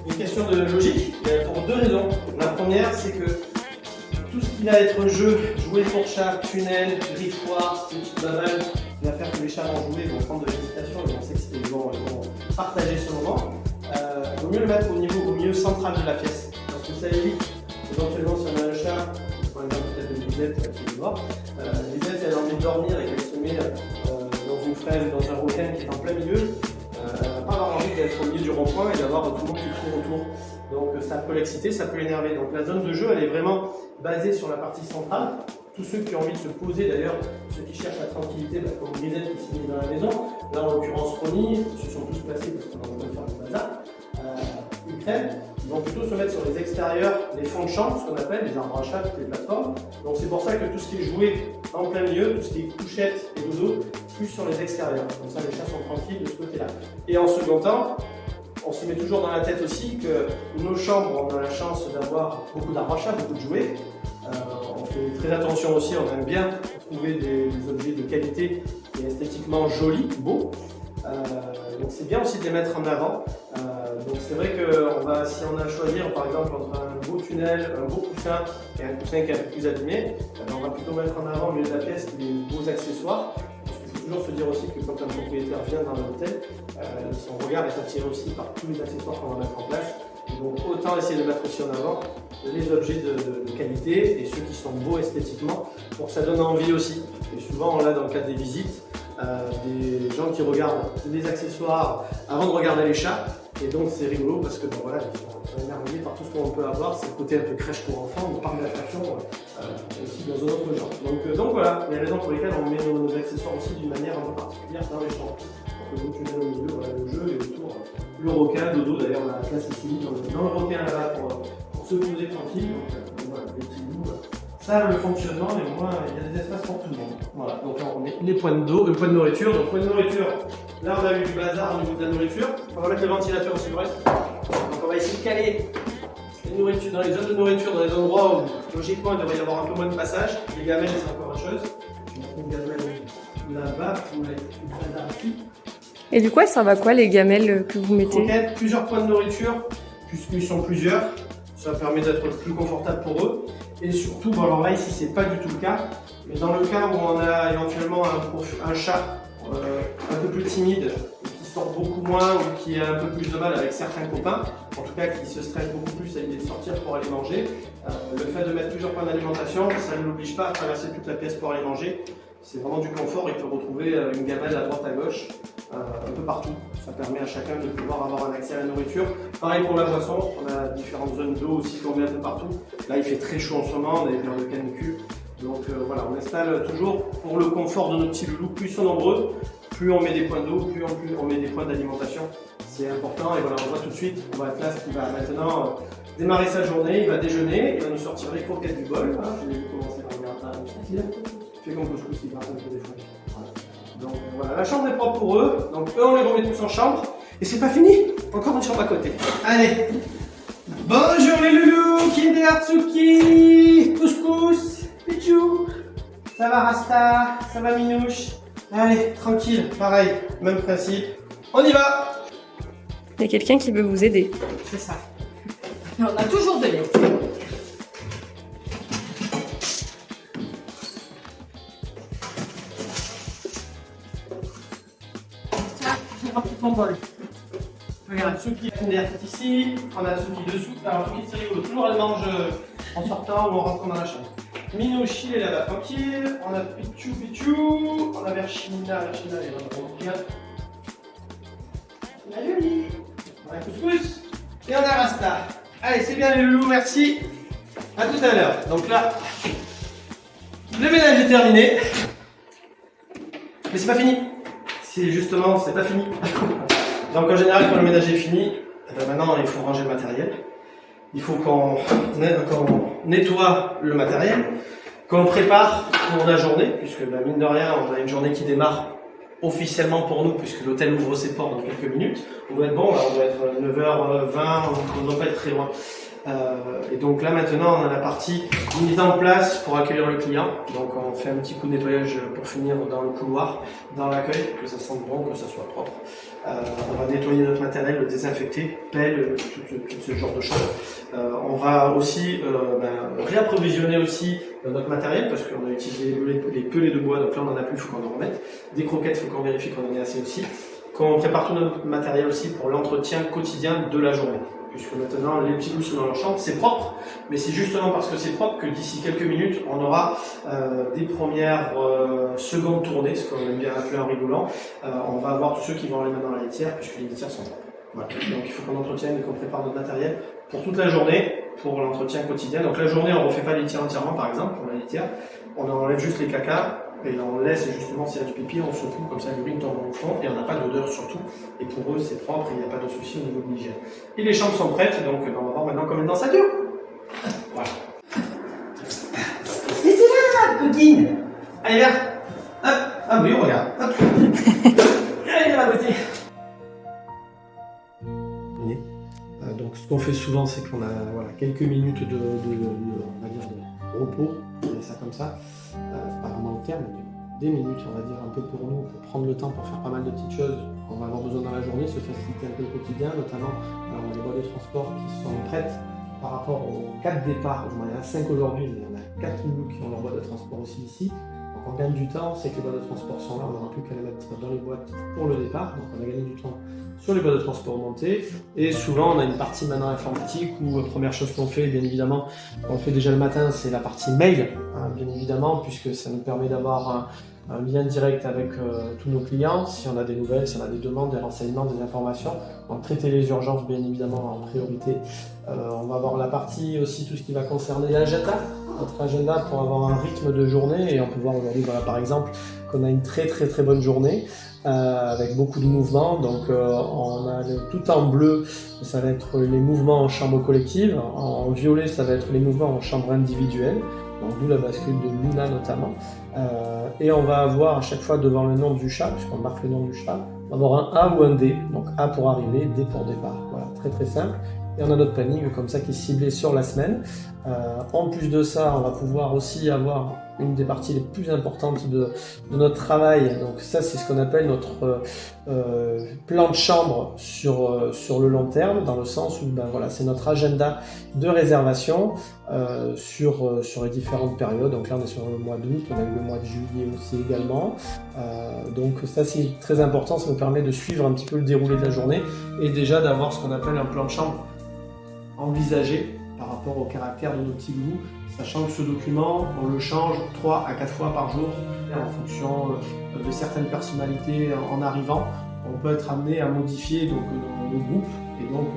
une question de logique. Pour deux raisons. La première, c'est que tout ce qui va être jeu, jouer pour chat, tunnel, griffoir, petite bavale, qui va faire que les chats vont jouer, vont prendre de l'excitation, ils vont s'exciter, ils vont partager ce moment. Il vaut mieux le mettre au milieu central de la pièce. Parce que ça évite, éventuellement, si on a un chat, par exemple peut-être une Lisette qui est dehors, Lisette, elle a envie de dormir et qu'elle se met dans une fraise, dans un requin qui est en plein milieu, elle va pas avoir envie d'être au milieu du rond-point et d'avoir tout le monde qui court autour. Donc ça peut l'exciter, ça peut l'énerver. Donc la zone de jeu, elle est vraiment basée sur la partie centrale. Tous ceux qui ont envie de se poser, d'ailleurs, ceux qui cherchent la tranquillité, comme Lisette qui s'est mise dans la maison, là en l'occurrence Ronnie, ils se sont tous placés parce qu'on a besoin de faire du bazar. Ukraine, ils vont plutôt se mettre sur les extérieurs, les fonds de chambre, ce qu'on appelle les arbres à chat, toutes les plateformes. Donc c'est pour ça que tout ce qui est joué en plein milieu, tout ce qui est couchette et dodo, plus sur les extérieurs. Comme ça les chats sont tranquilles de ce côté-là. Et en second temps, on se met toujours dans la tête aussi que nos chambres, on a la chance d'avoir beaucoup d'arbres à chat, beaucoup de jouets. On fait très attention aussi, on aime bien trouver des objets de qualité et esthétiquement jolis, beaux. Donc c'est bien aussi de les mettre en avant. Donc c'est vrai que si on a à choisir par exemple entre un beau tunnel, un beau coussin et un coussin qui est un peu plus abîmé, on va plutôt mettre en avant au milieu de la pièce les beaux accessoires. Parce qu'il faut toujours se dire aussi que quand un propriétaire vient dans l'hôtel, son regard est attiré aussi par tous les accessoires qu'on va mettre en place. Et donc autant essayer de mettre aussi en avant les objets de qualité et ceux qui sont beaux esthétiquement pour que ça donne envie aussi. Et souvent on l'a dans le cadre des visites, des gens qui regardent les accessoires avant de regarder les chats. Et donc c'est rigolo parce que voilà, ils sont émerveillés par tout ce qu'on peut avoir. C'est le côté un peu crèche pour enfants, on parle d'attraction aussi dans un autre genre. Donc voilà, les raisons pour lesquelles on met nos accessoires aussi d'une manière un peu particulière dans les chambres. Donc le tunnel au milieu, voilà, le jeu et autour le requin, dodo d'ailleurs on a la place ici dans le requin là-bas pour se poser tranquille. Donc voilà, les petits bouts. Ça, le fonctionnement, et au moins, il y a des espaces pour tout le monde. Voilà, donc là, on met les points d'eau, le point de nourriture. Donc, point de nourriture, là, on a eu du bazar au niveau de la nourriture. On va mettre le ventilateur aussi, bref. Donc, on va essayer de caler les nourritures dans les zones de nourriture, dans les endroits où, logiquement, il devrait y avoir un peu moins de passage. Les gamelles, c'est encore autre chose. Je vais mettre une gamelle là-bas, on va mettre une bazar ici. Et du coup, elles servent à quoi les gamelles que vous mettez? Croquettes, plusieurs points de nourriture, puisqu'ils sont plusieurs. Ça permet d'être plus confortable pour eux. Et surtout, bon alors là ici c'est pas du tout le cas, mais dans le cas où on a éventuellement un chat un peu plus timide, qui sort beaucoup moins ou qui a un peu plus de mal avec certains copains, en tout cas qui se stresse beaucoup plus à l'idée de sortir pour aller manger, le fait de mettre plusieurs points d'alimentation, ça ne l'oblige pas à traverser toute la pièce pour aller manger. C'est vraiment du confort, il peut retrouver une gamelle à droite à gauche, un peu partout. Ça permet à chacun de pouvoir avoir un accès à la nourriture. Pareil pour la boisson, on a différentes zones d'eau aussi qu'on met un peu partout. Là il fait très chaud en ce moment, on a des périodes de canicule. Donc voilà, on installe toujours pour le confort de nos petits loulous. Plus ils sont nombreux, plus on met des points d'eau, plus on met des points d'alimentation. C'est important et voilà, on voit tout de suite, on va Atlas qui va maintenant démarrer sa journée, il va déjeuner, il va nous sortir les croquettes du bol. Hein. Je vais commencer par regarder ça. Fait comme couscous, il gratte un peu des fois. Voilà. Donc voilà, la chambre est propre pour eux. Donc eux, on les remet tous en chambre. Et c'est pas fini, encore une chambre à côté. Allez. Bonjour les loulous, Kinder Tsuki, couscous, Pichou. Ça va Rasta, ça va Minouche. Allez, tranquille, pareil, même principe. On y va. Il y a quelqu'un qui veut vous aider. C'est ça. Et on a toujours de l'aide. Ton bol. Regarde, Tsuki est ici, on a Tsuki dessous. Alors Tsuki c'est rigolo, toujours elle mange en sortant ou en rentrant dans la chambre. Minouchi elle est là-bas tranquille, on a Pichou, on a Verchina elle est vraiment bien. La jolie. On a Couscous et on a Rasta. Allez, c'est bien les loulous, merci. A tout à l'heure. Donc là, le ménage est terminé. Mais c'est pas fini. C'est justement, c'est pas fini. Donc en général, quand le ménage est fini, Et ben maintenant, il faut ranger le matériel. Il faut qu'on nettoie le matériel, qu'on prépare pour la journée, puisque ben, mine de rien, on a une journée qui démarre officiellement pour nous, puisque l'hôtel ouvre ses portes dans quelques minutes. On doit être bon, là, on doit être 9h20, on ne doit pas être très loin. Et donc là maintenant on a la partie mise en place pour accueillir le client. Donc on fait un petit coup de nettoyage pour finir dans le couloir, dans l'accueil, que ça sente bon, que ça soit propre. On va nettoyer notre matériel, le désinfecter, pelle, tout ce genre de choses. On va aussi réapprovisionner aussi notre matériel parce qu'on a utilisé les pelets de bois, donc là on en a plus, il faut qu'on en remette. Des croquettes, il faut qu'on vérifie qu'on en ait assez aussi. Quand on prépare tout notre matériel aussi pour l'entretien quotidien de la journée. Puisque maintenant les petits loups sont dans leur chambre, c'est propre, mais c'est justement parce que c'est propre que d'ici quelques minutes, on aura des premières secondes tournées, ce qu'on aime bien appeler en rigolant. On va avoir tous ceux qui vont aller maintenant dans la litière, puisque les litières sont propres. Voilà. Donc il faut qu'on entretienne et qu'on prépare notre matériel pour toute la journée, pour l'entretien quotidien. Donc la journée, on ne refait pas les litières entièrement, par exemple, pour la litière. On enlève juste les cacas. Et on laisse justement s'il y a du pipi, on secoue comme ça, l'urine tombe au fond et on n'a pas d'odeur surtout. Et pour eux, c'est propre et il n'y a pas de souci au niveau de l'hygiène. Et les chambres sont prêtes, donc on va voir maintenant combien de temps ça dure. Voilà. Mais c'est là, coquine. Allez, viens. Hop. Ah oui, regarde. Hop. Allez, viens, la beauté. Donc ce qu'on fait souvent, c'est qu'on a quelques minutes de repos, on dit ça comme ça. Pas vraiment le terme, mais des minutes, on va dire, un peu pour nous, pour prendre le temps pour faire pas mal de petites choses qu'on va avoir besoin dans la journée, se faciliter un peu le quotidien, notamment on a les voies de transport qui sont prêtes par rapport aux 4 départs. Il y en a 5 aujourd'hui, mais il y en a 4 nouveaux qui ont leur voie de transport aussi ici. Donc on gagne du temps, c'est que les voies de transport sont là, on n'aura plus qu'à les mettre dans les boîtes pour le départ, donc on a gagné du temps sur les voies de transport montées. Et souvent on a une partie maintenant informatique où première chose qu'on fait, bien évidemment, on fait déjà le matin, c'est la partie mail, hein, bien évidemment, puisque ça nous permet d'avoir un lien direct avec tous nos clients, si on a des nouvelles, si on a des demandes, des renseignements, des informations. Donc traiter les urgences bien évidemment en priorité. On va avoir la partie aussi tout ce qui va concerner l'agenda, notre agenda pour avoir un rythme de journée, et on peut voir aujourd'hui par exemple qu'on a une très bonne journée avec beaucoup de mouvements. Donc on a tout en bleu, ça va être les mouvements en chambre collective, en violet ça va être les mouvements en chambre individuelle, donc d'où la bascule de Luna notamment. Et on va avoir à chaque fois devant le nom du chat, puisqu'on marque le nom du chat, on va avoir un A ou un D, donc A pour arriver, D pour départ. Voilà, très simple. Et on a notre planning comme ça qui est ciblé sur la semaine. En plus de ça, on va pouvoir aussi avoir une des parties les plus importantes de notre travail. Donc ça, c'est ce qu'on appelle notre plan de chambre sur le long terme, dans le sens où c'est notre agenda de réservation sur les différentes périodes. Donc là, on est sur le mois d'août, on a eu le mois de juillet aussi également. Donc ça, c'est très important, ça nous permet de suivre un petit peu le déroulé de la journée et déjà d'avoir ce qu'on appelle un plan de chambre envisagé par rapport au caractère de nos petits loups, sachant que ce document, on le change 3 à 4 fois par jour en fonction de certaines personnalités en arrivant. On peut être amené à modifier donc, le groupe et donc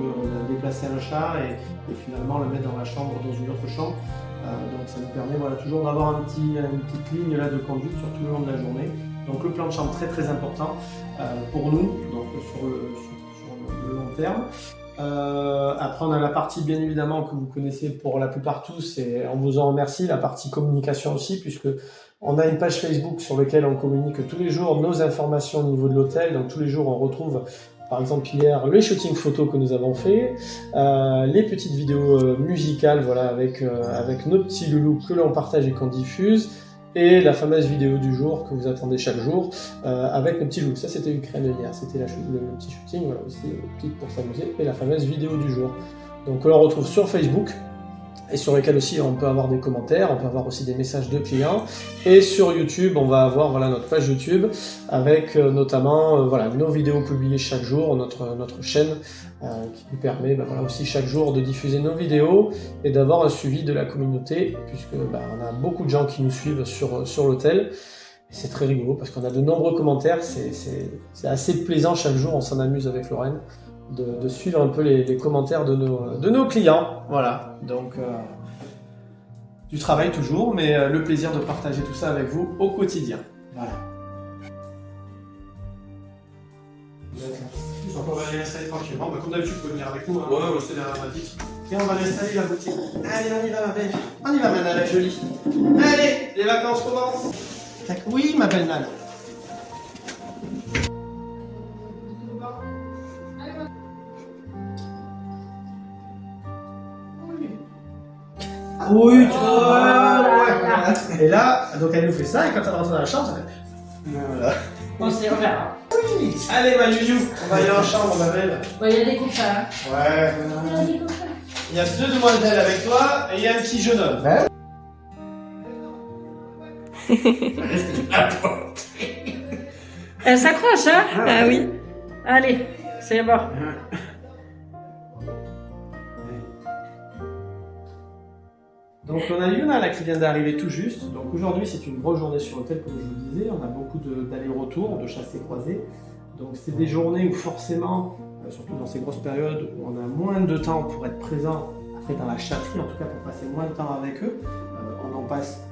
déplacer un chat et finalement le mettre dans la chambre, dans une autre chambre. Donc ça nous permet toujours d'avoir une petite ligne là, de conduite sur tout le long de la journée. Donc le plan de chambre très important pour nous, donc sur le long terme. Après on a la partie bien évidemment que vous connaissez pour la plupart tous et on vous en remercie, la partie communication aussi, puisque on a une page Facebook sur laquelle on communique tous les jours nos informations au niveau de l'hôtel. Donc tous les jours on retrouve par exemple hier les shootings photos que nous avons fait, les petites vidéos musicales avec nos petits loulous que l'on partage et qu'on diffuse, et la fameuse vidéo du jour que vous attendez chaque jour avec nos petits loups. Ça c'était Ukraine hier, c'était le petit shooting, aussi petit pour s'amuser, et la fameuse vidéo du jour. Donc on retrouve sur Facebook, et sur lesquels aussi on peut avoir des commentaires, on peut avoir aussi des messages de clients, et sur YouTube on va avoir notre page YouTube avec notamment nos vidéos publiées chaque jour, notre chaîne qui nous permet aussi chaque jour de diffuser nos vidéos et d'avoir un suivi de la communauté, puisque on a beaucoup de gens qui nous suivent sur l'hôtel. C'est très rigolo parce qu'on a de nombreux commentaires, c'est assez plaisant chaque jour, on s'en amuse avec Lorraine de suivre un peu les commentaires de nos clients. Voilà, donc du travail toujours, mais le plaisir de partager tout ça avec vous au quotidien. Voilà. Vous êtes là, plus en on va les installer tranquillement. Comme d'habitude, tu peux venir avec nous, hein, Ouais. c'est dramatique. Et on va installer la boutique. Allez, on y va, ma belle. On y va, ma Nala jolie. Allez, les vacances commencent. Tac, oui, ma belle Nala. Oui, tu vois. Et là, donc elle nous fait ça, et quand elle rentre dans la chambre, ça fait. Voilà. Bon, c'est reverra. Oui. Allez, ma Juju, on va aller en chambre, ma belle. Bon, il y a des coussins. Ouais. Il y a 2 demoiselles avec toi, et il y a un petit jeune homme. Elle s'accroche, hein? Ah oui. Allez, c'est bon. Donc on a Yuna là qui vient d'arriver tout juste. Donc aujourd'hui c'est une grosse journée sur l'hôtel comme je vous le disais. On a beaucoup d'allers-retours, de chassés croisés. Donc c'est des journées où forcément, surtout dans ces grosses périodes, où on a moins de temps pour être présent après dans la chatterie, en tout cas pour passer moins de temps avec eux. On en passe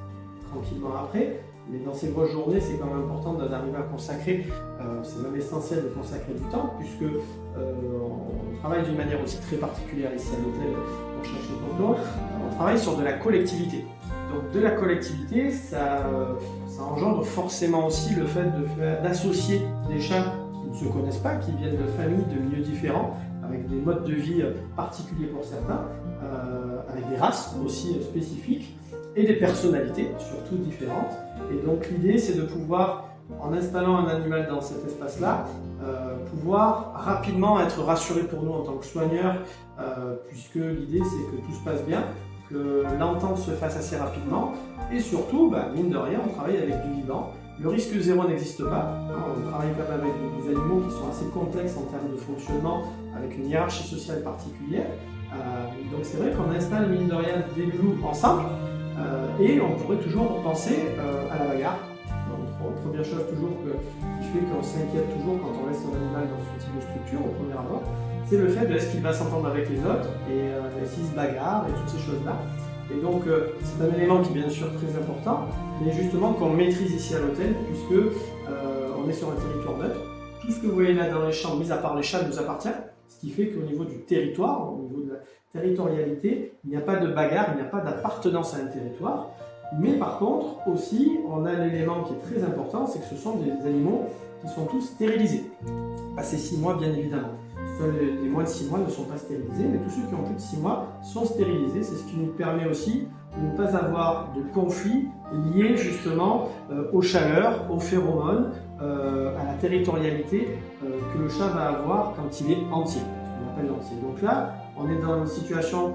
tranquillement après. Mais dans ces grosses journées, c'est quand même important d'arriver à consacrer, c'est même essentiel de consacrer du temps, puisque on travaille d'une manière aussi très particulière ici à l'hôtel pour chercher Tonton. On travaille sur de la collectivité. Donc de la collectivité, ça engendre forcément aussi le fait d'associer des chats qui ne se connaissent pas, qui viennent de familles, de milieux différents, avec des modes de vie particuliers pour certains, avec des races aussi spécifiques, et des personnalités, surtout différentes. Et donc l'idée, c'est de pouvoir, en installant un animal dans cet espace-là, pouvoir rapidement être rassuré pour nous en tant que soigneurs, puisque l'idée, c'est que tout se passe bien, que l'entente se fasse assez rapidement, et surtout, mine de rien, on travaille avec du vivant. Le risque zéro n'existe pas. On travaille quand même avec des animaux qui sont assez complexes en termes de fonctionnement, avec une hiérarchie sociale particulière. Donc c'est vrai qu'on installe, mine de rien, des loulous ensemble, et on pourrait toujours penser à la bagarre. Donc, première chose toujours qui fait qu'on s'inquiète toujours quand on laisse son animal dans ce type de structure au premier abord, c'est le fait de est-ce qu'il va s'entendre avec les autres et s'il se bagarre et toutes ces choses-là. Et donc c'est un élément qui est bien sûr très important, mais justement qu'on maîtrise ici à l'hôtel, puisque on est sur un territoire neutre. Tout ce que vous voyez là dans les chambres, mis à part les chats, nous appartient, ce qui fait qu'au niveau du territoire, au niveau de la territorialité, il n'y a pas de bagarre, il n'y a pas d'appartenance à un territoire. Mais par contre, aussi, on a l'élément qui est très important, c'est que ce sont des animaux qui sont tous stérilisés. Passé 6 mois, bien évidemment. Seuls les moins de 6 mois ne sont pas stérilisés, mais tous ceux qui ont plus de 6 mois sont stérilisés. C'est ce qui nous permet aussi de ne pas avoir de conflits liés justement aux chaleurs, aux phéromones, à la territorialité que le chat va avoir quand il est entier, ce qu'on appelle l'entier. Donc là, on est dans une situation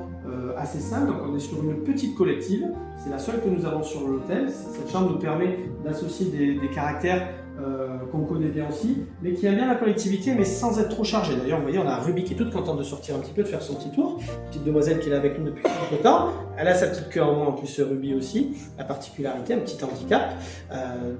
assez simple, donc on est sur une petite collective, c'est la seule que nous avons sur l'hôtel. Cette chambre nous permet d'associer des caractères qu'on connaît bien aussi, mais qui aime bien la collectivité, mais sans être trop chargé. D'ailleurs, vous voyez, on a Ruby qui est toute contente de sortir un petit peu, de faire son petit tour. Petite demoiselle qui est là avec nous depuis quelques temps. Elle a sa petite queue en moins, en plus Ruby aussi, la particularité, un petit handicap.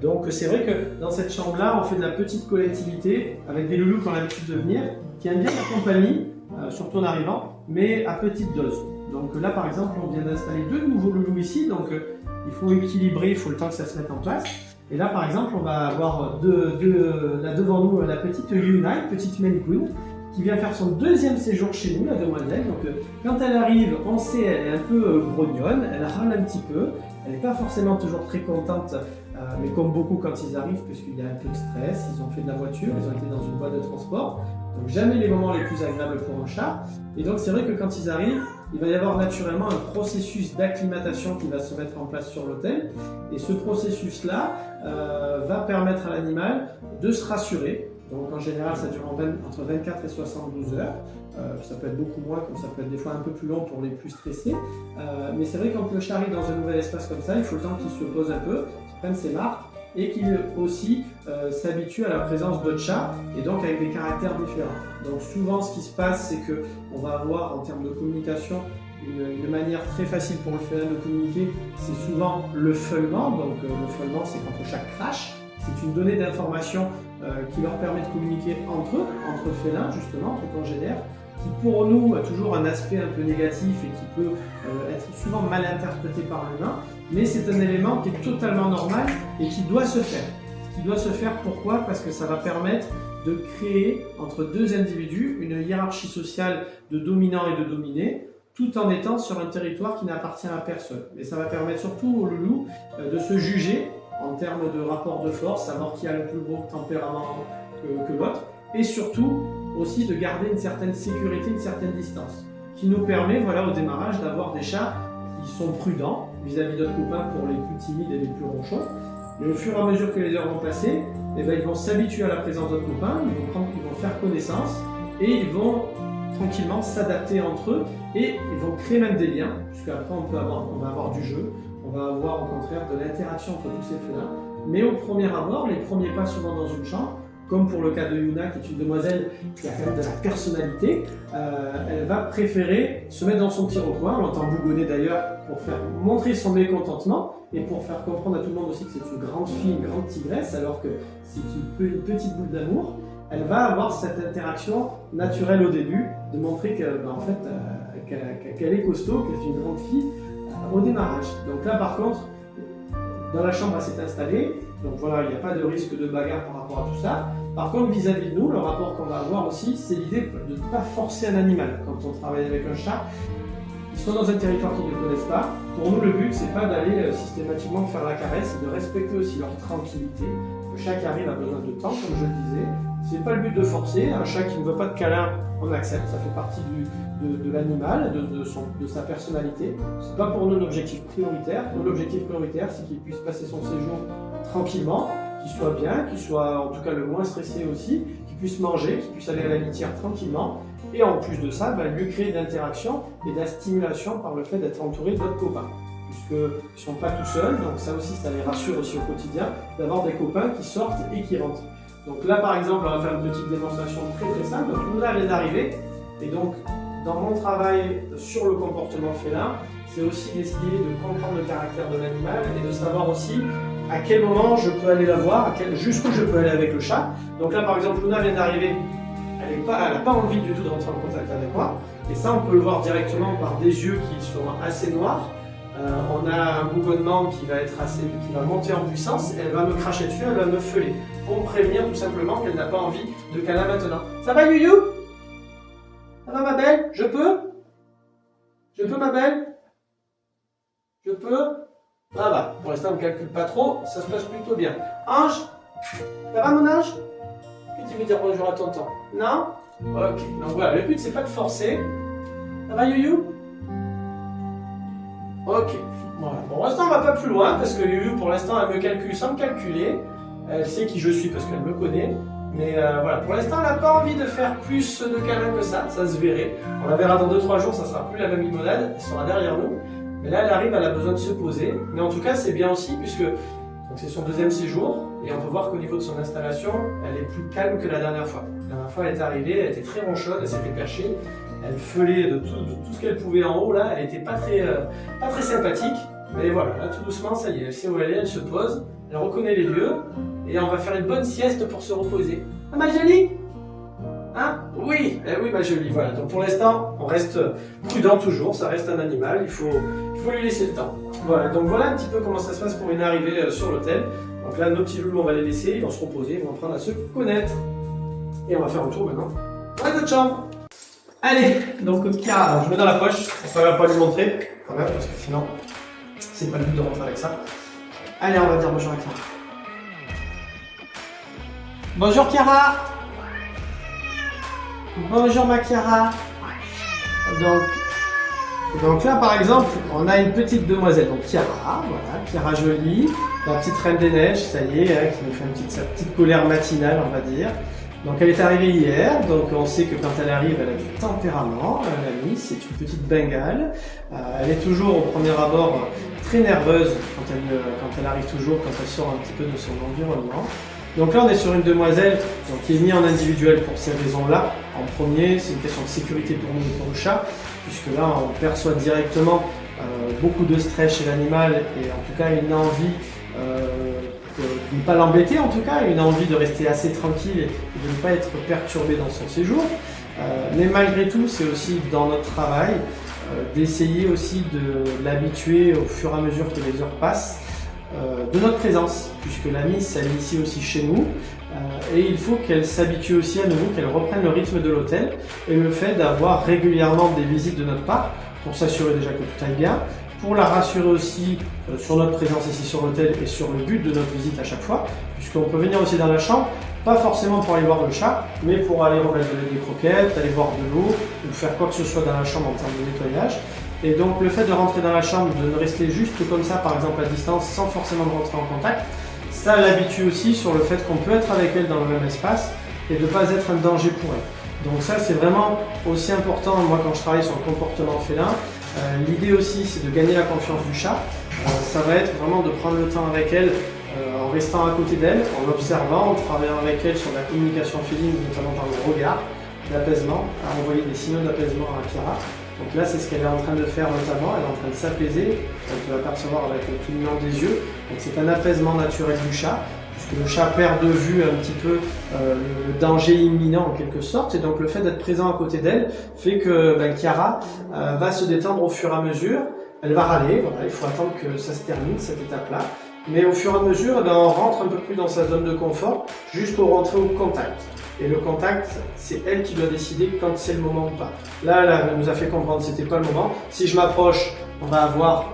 Donc c'est vrai que dans cette chambre-là, on fait de la petite collectivité, avec des loulous qui ont l'habitude de venir, qui aiment bien la compagnie, surtout en arrivant, mais à petite dose. Donc là, par exemple, on vient d'installer 2 nouveaux loulous ici, donc il faut équilibrer, il faut le temps que ça se mette en place. Et là, par exemple, on va avoir là devant nous la petite Yuna, une petite Maine Coon, qui vient faire son 2e séjour chez nous, la demoiselle. Donc quand elle arrive, on sait, elle est un peu grognonne, elle râle un petit peu, elle n'est pas forcément toujours très contente, mais comme beaucoup quand ils arrivent, puisqu'il y a un peu de stress, ils ont fait de la voiture, ils ont été dans une boîte de transport. Donc jamais les moments les plus agréables pour un chat. Et donc c'est vrai que quand ils arrivent, il va y avoir naturellement un processus d'acclimatation qui va se mettre en place sur l'hôtel. Et ce processus-là va permettre à l'animal de se rassurer. Donc en général, ça dure entre 24 et 72 heures. Ça peut être beaucoup moins, comme ça peut être des fois un peu plus long pour les plus stressés. Mais c'est vrai que quand le chat arrive dans un nouvel espace comme ça, il faut le temps qu'il se pose un peu, qu'il prenne ses marques, et qu'il aussi s'habitue à la présence d'autres chats, et donc avec des caractères différents. Donc souvent ce qui se passe, c'est qu'on va avoir en termes de communication une manière très facile pour le félin de communiquer, c'est souvent le feulement. Donc le feulement, c'est quand le chat crache, c'est une donnée d'information qui leur permet de communiquer entre eux, entre félins justement, entre congénères, qui pour nous a toujours un aspect un peu négatif et qui peut être souvent mal interprété par l'humain, mais c'est un élément qui est totalement normal et qui doit se faire. qui doit se faire. Pourquoi? Parce que ça va permettre de créer entre deux individus une hiérarchie sociale de dominant et de dominé, tout en étant sur un territoire qui n'appartient à personne. Mais ça va permettre surtout au loulou de se juger en termes de rapport de force, savoir qui a le plus gros tempérament que l'autre, et surtout aussi de garder une certaine sécurité, une certaine distance, qui nous permet, voilà, au démarrage, d'avoir des chats qui sont prudents vis-à-vis d'autres copains pour les plus timides et les plus ronchons. Et au fur et à mesure que les heures vont passer, eh ben, ils vont s'habituer à la présence d'autres copains, ils vont faire connaissance et ils vont tranquillement s'adapter entre eux et ils vont créer même des liens, puisqu'après on va avoir du jeu, on va avoir au contraire de l'interaction entre tous ces félins. Mais au premier abord, les premiers pas souvent dans une chambre, comme pour le cas de Yuna, qui est une demoiselle qui a quand même de la personnalité, elle va préférer se mettre dans son petit recoin, on l'entend bougonner d'ailleurs pour faire montrer son mécontentement et pour faire comprendre à tout le monde aussi que c'est une grande fille, une grande tigresse, alors que c'est une petite boule d'amour. Elle va avoir cette interaction naturelle au début, de montrer qu'elle est costaud, qu'elle est une grande fille au démarrage. Donc là par contre, dans la chambre elle s'est installée, donc voilà, il n'y a pas de risque de bagarre par rapport à tout ça. Par contre, vis-à-vis de nous, le rapport qu'on va avoir aussi, c'est l'idée de ne pas forcer un animal. Quand on travaille avec un chat, ils sont dans un territoire qu'ils ne connaissent pas. Pour nous, le but, c'est pas d'aller systématiquement faire la caresse, c'est de respecter aussi leur tranquillité. Le chat qui arrive a besoin de temps, comme je le disais. C'est pas le but de forcer. Un chat qui ne veut pas de câlin, on accepte. Ça fait partie de l'animal, de sa personnalité. C'est pas pour nous l'objectif prioritaire. Nous, l'objectif prioritaire, c'est qu'il puisse passer son séjour tranquillement, qu'il soit bien, qu'il soit en tout cas le moins stressé aussi, qu'il puisse manger, qu'il puisse aller à la litière tranquillement. Et en plus de ça, lui créer de l'interaction et de la stimulation par le fait d'être entouré d'autres copains. Puisqu'ils ne sont pas tout seuls, donc ça aussi, ça les rassure aussi au quotidien, d'avoir des copains qui sortent et qui rentrent. Donc là, par exemple, on va faire une petite démonstration très simple. Donc Luna vient d'arriver, et donc dans mon travail sur le comportement félin, c'est aussi d'essayer de comprendre le caractère de l'animal et de savoir aussi à quel moment je peux aller la voir, jusqu'où je peux aller avec le chat. Donc là, par exemple, Luna vient d'arriver, elle n'a pas envie du tout de rentrer en contact avec moi. Et ça, on peut le voir directement par des yeux qui sont assez noirs. On a un bougonnement qui va monter en puissance, elle va me cracher dessus, elle va me feuler, pour me prévenir tout simplement qu'elle n'a pas envie de câlin maintenant. Ça va, Youyou? Ça va, ma belle? Je peux? Je peux, ma belle? Je peux? Ah bah, pour l'instant, on ne calcule pas trop, ça se passe plutôt bien. Ange? Ça va, mon ange? Qu'est-ce que tu veux dire bonjour à tonton? Non? Ok, donc voilà, le but, c'est pas de forcer. Ça va, Youyou? Ok, voilà. Bon, pour l'instant, on va pas plus loin, parce que Youyou, pour l'instant, elle me calcule sans me calculer. Elle sait qui je suis parce qu'elle me connaît. Mais voilà, pour l'instant, elle n'a pas envie de faire plus de câlins que ça se verrait. On la verra dans 2-3 jours, ça sera plus la même limonade, elle sera derrière nous. Mais là, elle arrive, elle a besoin de se poser. Mais en tout cas, c'est bien aussi, puisque c'est son deuxième séjour, et on peut voir qu'au niveau de son installation, elle est plus calme que la dernière fois. La dernière fois, elle est arrivée, elle était très ronchonne, elle s'était perchée. Elle feulait de tout ce qu'elle pouvait en haut, là, elle était pas très sympathique. Mais voilà, là, tout doucement, ça y est, elle sait où elle est, elle se pose, elle reconnaît les lieux, et on va faire une bonne sieste pour se reposer. Ah, ma jolie? Hein? Oui, oui, ma jolie, voilà. Donc pour l'instant, on reste prudent toujours, ça reste un animal, il faut lui laisser le temps. Voilà, donc voilà un petit peu comment ça se passe pour une arrivée sur l'hôtel. Donc là, nos petits loulous, on va les laisser, ils vont se reposer, ils vont apprendre à se connaître. Et on va faire un tour maintenant dans notre chambre. Allez, donc Chiara, je mets dans la poche, on ne va pas lui montrer quand même, parce que sinon, c'est pas le but de rentrer avec ça. Allez, on va dire bonjour à Chiara. Bonjour Chiara. Bonjour ma Chiara. Donc là, par exemple, on a une petite demoiselle, donc Chiara, voilà, Chiara jolie, la petite reine des neiges, ça y est, hein, qui nous fait sa petite colère matinale, on va dire. Donc elle est arrivée hier, donc on sait que quand elle arrive, elle a du tempérament, l'amie, c'est une petite bengale. Elle est toujours au premier abord très nerveuse quand elle arrive toujours, quand elle sort un petit peu de son environnement. Donc là on est sur une demoiselle qui est mise en individuel pour ces raisons-là. En premier, c'est une question de sécurité pour nous et pour le chat, puisque là on perçoit directement beaucoup de stress chez l'animal et en tout cas une envie de ne pas l'embêter, en tout cas, une envie de rester assez tranquille et de ne pas être perturbé dans son séjour. Mais malgré tout, c'est aussi dans notre travail d'essayer aussi de l'habituer au fur et à mesure que les heures passent de notre présence, puisque la Miss, elle est ici aussi chez nous, et il faut qu'elle s'habitue aussi à nouveau, qu'elle reprenne le rythme de l'hôtel, et le fait d'avoir régulièrement des visites de notre part, pour s'assurer déjà que tout aille bien, pour la rassurer aussi sur notre présence ici sur l'hôtel et sur le but de notre visite à chaque fois, puisqu'on peut venir aussi dans la chambre, pas forcément pour aller voir le chat, mais pour aller remettre des croquettes, aller boire de l'eau, ou faire quoi que ce soit dans la chambre en termes de nettoyage. Et donc le fait de rentrer dans la chambre, de ne rester juste comme ça, par exemple à distance, sans forcément de rentrer en contact, ça l'habitue aussi sur le fait qu'on peut être avec elle dans le même espace et de ne pas être un danger pour elle. Donc ça c'est vraiment aussi important, moi quand je travaille sur le comportement félin, l'idée aussi c'est de gagner la confiance du chat. Ça va être vraiment de prendre le temps avec elle en restant à côté d'elle, en l'observant, en travaillant avec elle sur la communication féline, notamment par le regard, l'apaisement, à envoyer des signaux d'apaisement à Chiara. Donc là, c'est ce qu'elle est en train de faire notamment, elle est en train de s'apaiser, on peut l'apercevoir avec le clignement des yeux. Donc c'est un apaisement naturel du chat, puisque le chat perd de vue un petit peu le danger imminent en quelque sorte, et donc le fait d'être présent à côté d'elle fait que Chiara va se détendre au fur et à mesure, elle va râler, voilà, il faut attendre que ça se termine, cette étape-là. Mais au fur et à mesure, on rentre un peu plus dans sa zone de confort jusqu'au rentrer au contact. Et le contact, c'est elle qui doit décider quand c'est le moment ou pas. Là, elle nous a fait comprendre que c'était pas le moment. Si je m'approche, on va avoir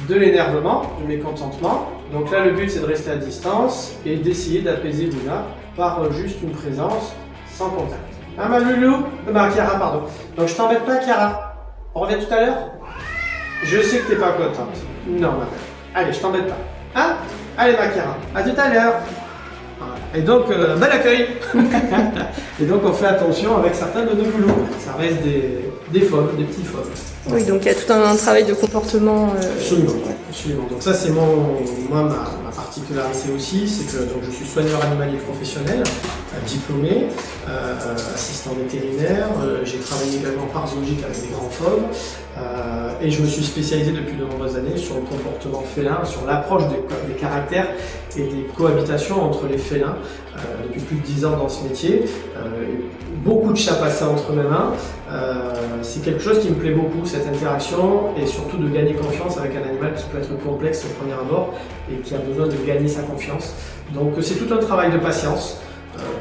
de l'énervement, du mécontentement. Donc là, le but, c'est de rester à distance et d'essayer d'apaiser Luna par juste une présence sans contact. Ah, ma loulou, Chiara, pardon. Donc je t'embête pas, Chiara. On revient tout à l'heure? Je sais que t'es pas contente. Non, ma belle. Allez, je t'embête pas. Hein? Allez, Chiara, à tout à l'heure. Et donc, bel accueil. Et donc, on fait attention avec certains de nos loulous. Ça reste des fauves, des petits fauves. Oui, donc il y a tout un travail de comportement. Absolument, absolument. Donc ça, c'est ma particularité aussi, c'est que donc, je suis soigneur animalier professionnel, diplômé, assistant vétérinaire. J'ai travaillé également par zoologique avec des grands fauves. Et je me suis spécialisé depuis de nombreuses années sur le comportement félin, sur l'approche des caractères et des cohabitations entre les félins. Depuis plus de 10 ans dans ce métier, beaucoup de chats passés entre mes mains. C'est quelque chose qui me plaît beaucoup, cette interaction, et surtout de gagner confiance avec un animal qui peut être complexe au premier abord et qui a besoin de gagner sa confiance. Donc c'est tout un travail de patience.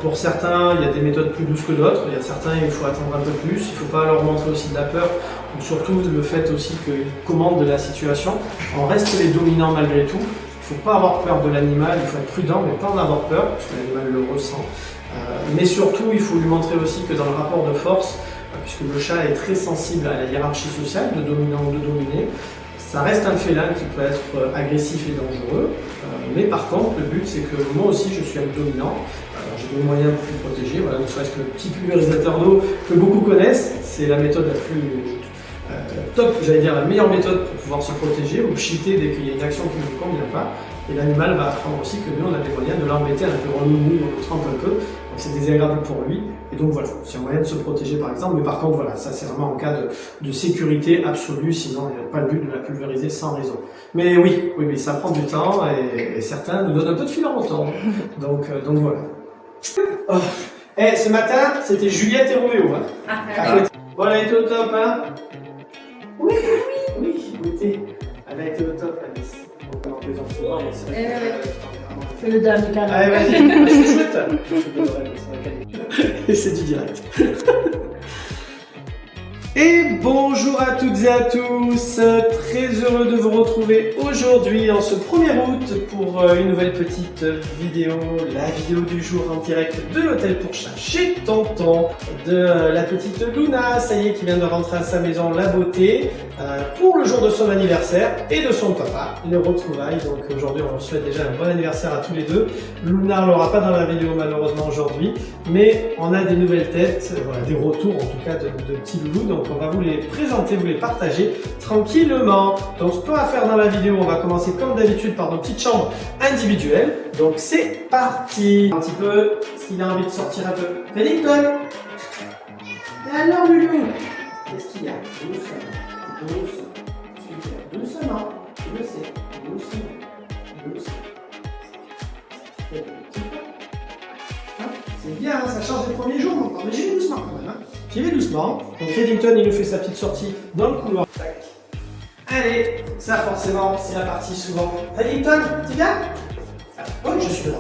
Pour certains, il y a des méthodes plus douces que d'autres. Il y a certains, il faut attendre un peu plus. Il ne faut pas leur montrer aussi de la peur. Ou surtout le fait aussi qu'ils commandent de la situation. On reste les dominants malgré tout. Il ne faut pas avoir peur de l'animal. Il faut être prudent, mais pas en avoir peur, parce que l'animal le ressent. Mais surtout, il faut lui montrer aussi que dans le rapport de force, puisque le chat est très sensible à la hiérarchie sociale, de dominant ou de dominé, ça reste un félin qui peut être agressif et dangereux, mais par contre, le but c'est que moi aussi je suis un dominant, j'ai des moyens pour me protéger, voilà, ne serait-ce que le petit pulvérisateur d'eau que beaucoup connaissent, c'est la méthode la plus top, j'allais dire la meilleure méthode pour pouvoir se protéger, ou cheater dès qu'il y a une action qui ne vous convient pas, et l'animal va apprendre aussi que nous on a des moyens de l'embêter, un peu en nous, on le trempe un peu, donc c'est désagréable pour lui, et donc voilà, c'est un moyen de se protéger par exemple, mais par contre voilà, ça c'est vraiment en cas de sécurité absolue, sinon il n'y a pas le but de la pulvériser sans raison. Mais oui, ça prend du temps, et certains nous donnent un peu de fil en retour, donc voilà. Oh. Eh, ce matin, c'était Juliette et Roméo, hein. Bon, elle a été au top, hein. Oui, écoutez, elle a été au top, Alice. Donc, on en plaisante souvent, mais c'est vrai que Fais le dernier câlin. allez, vas-y, je suis chouette. Et c'est du direct. Et bonjour à toutes et à tous, très heureux de vous retrouver aujourd'hui en ce 1er août pour une nouvelle petite vidéo, la vidéo du jour en direct de l'hôtel pour chat chez Tonton, de la petite Luna, ça y est, qui vient de rentrer à sa maison, la beauté, pour le jour de son anniversaire et de son papa, les retrouvailles. Donc aujourd'hui on leur souhaite déjà un bon anniversaire à tous les deux. Luna ne l'aura pas dans la vidéo malheureusement aujourd'hui, mais on a des nouvelles têtes, voilà, des retours en tout cas de petits loulous. Donc on va vous les présenter, vous les partager tranquillement. Donc ce qu'on va faire dans la vidéo, on va commencer comme d'habitude par nos petites chambres individuelles. Donc c'est parti. Un petit peu, est-ce qu'il a envie de sortir un peu? Paddington. Et alors Loulou, qu'est-ce qu'il y a? Doucement, je le sais, doucement. C'est bien, hein, ça change des premiers jours encore, mais j'y vais doucement quand même. Hein. J'y vais doucement. Donc Paddington, il nous fait sa petite sortie dans le couloir. Tac. Allez, ça forcément, c'est la partie souvent. Reddington, c'est bien? Oui, je suis là.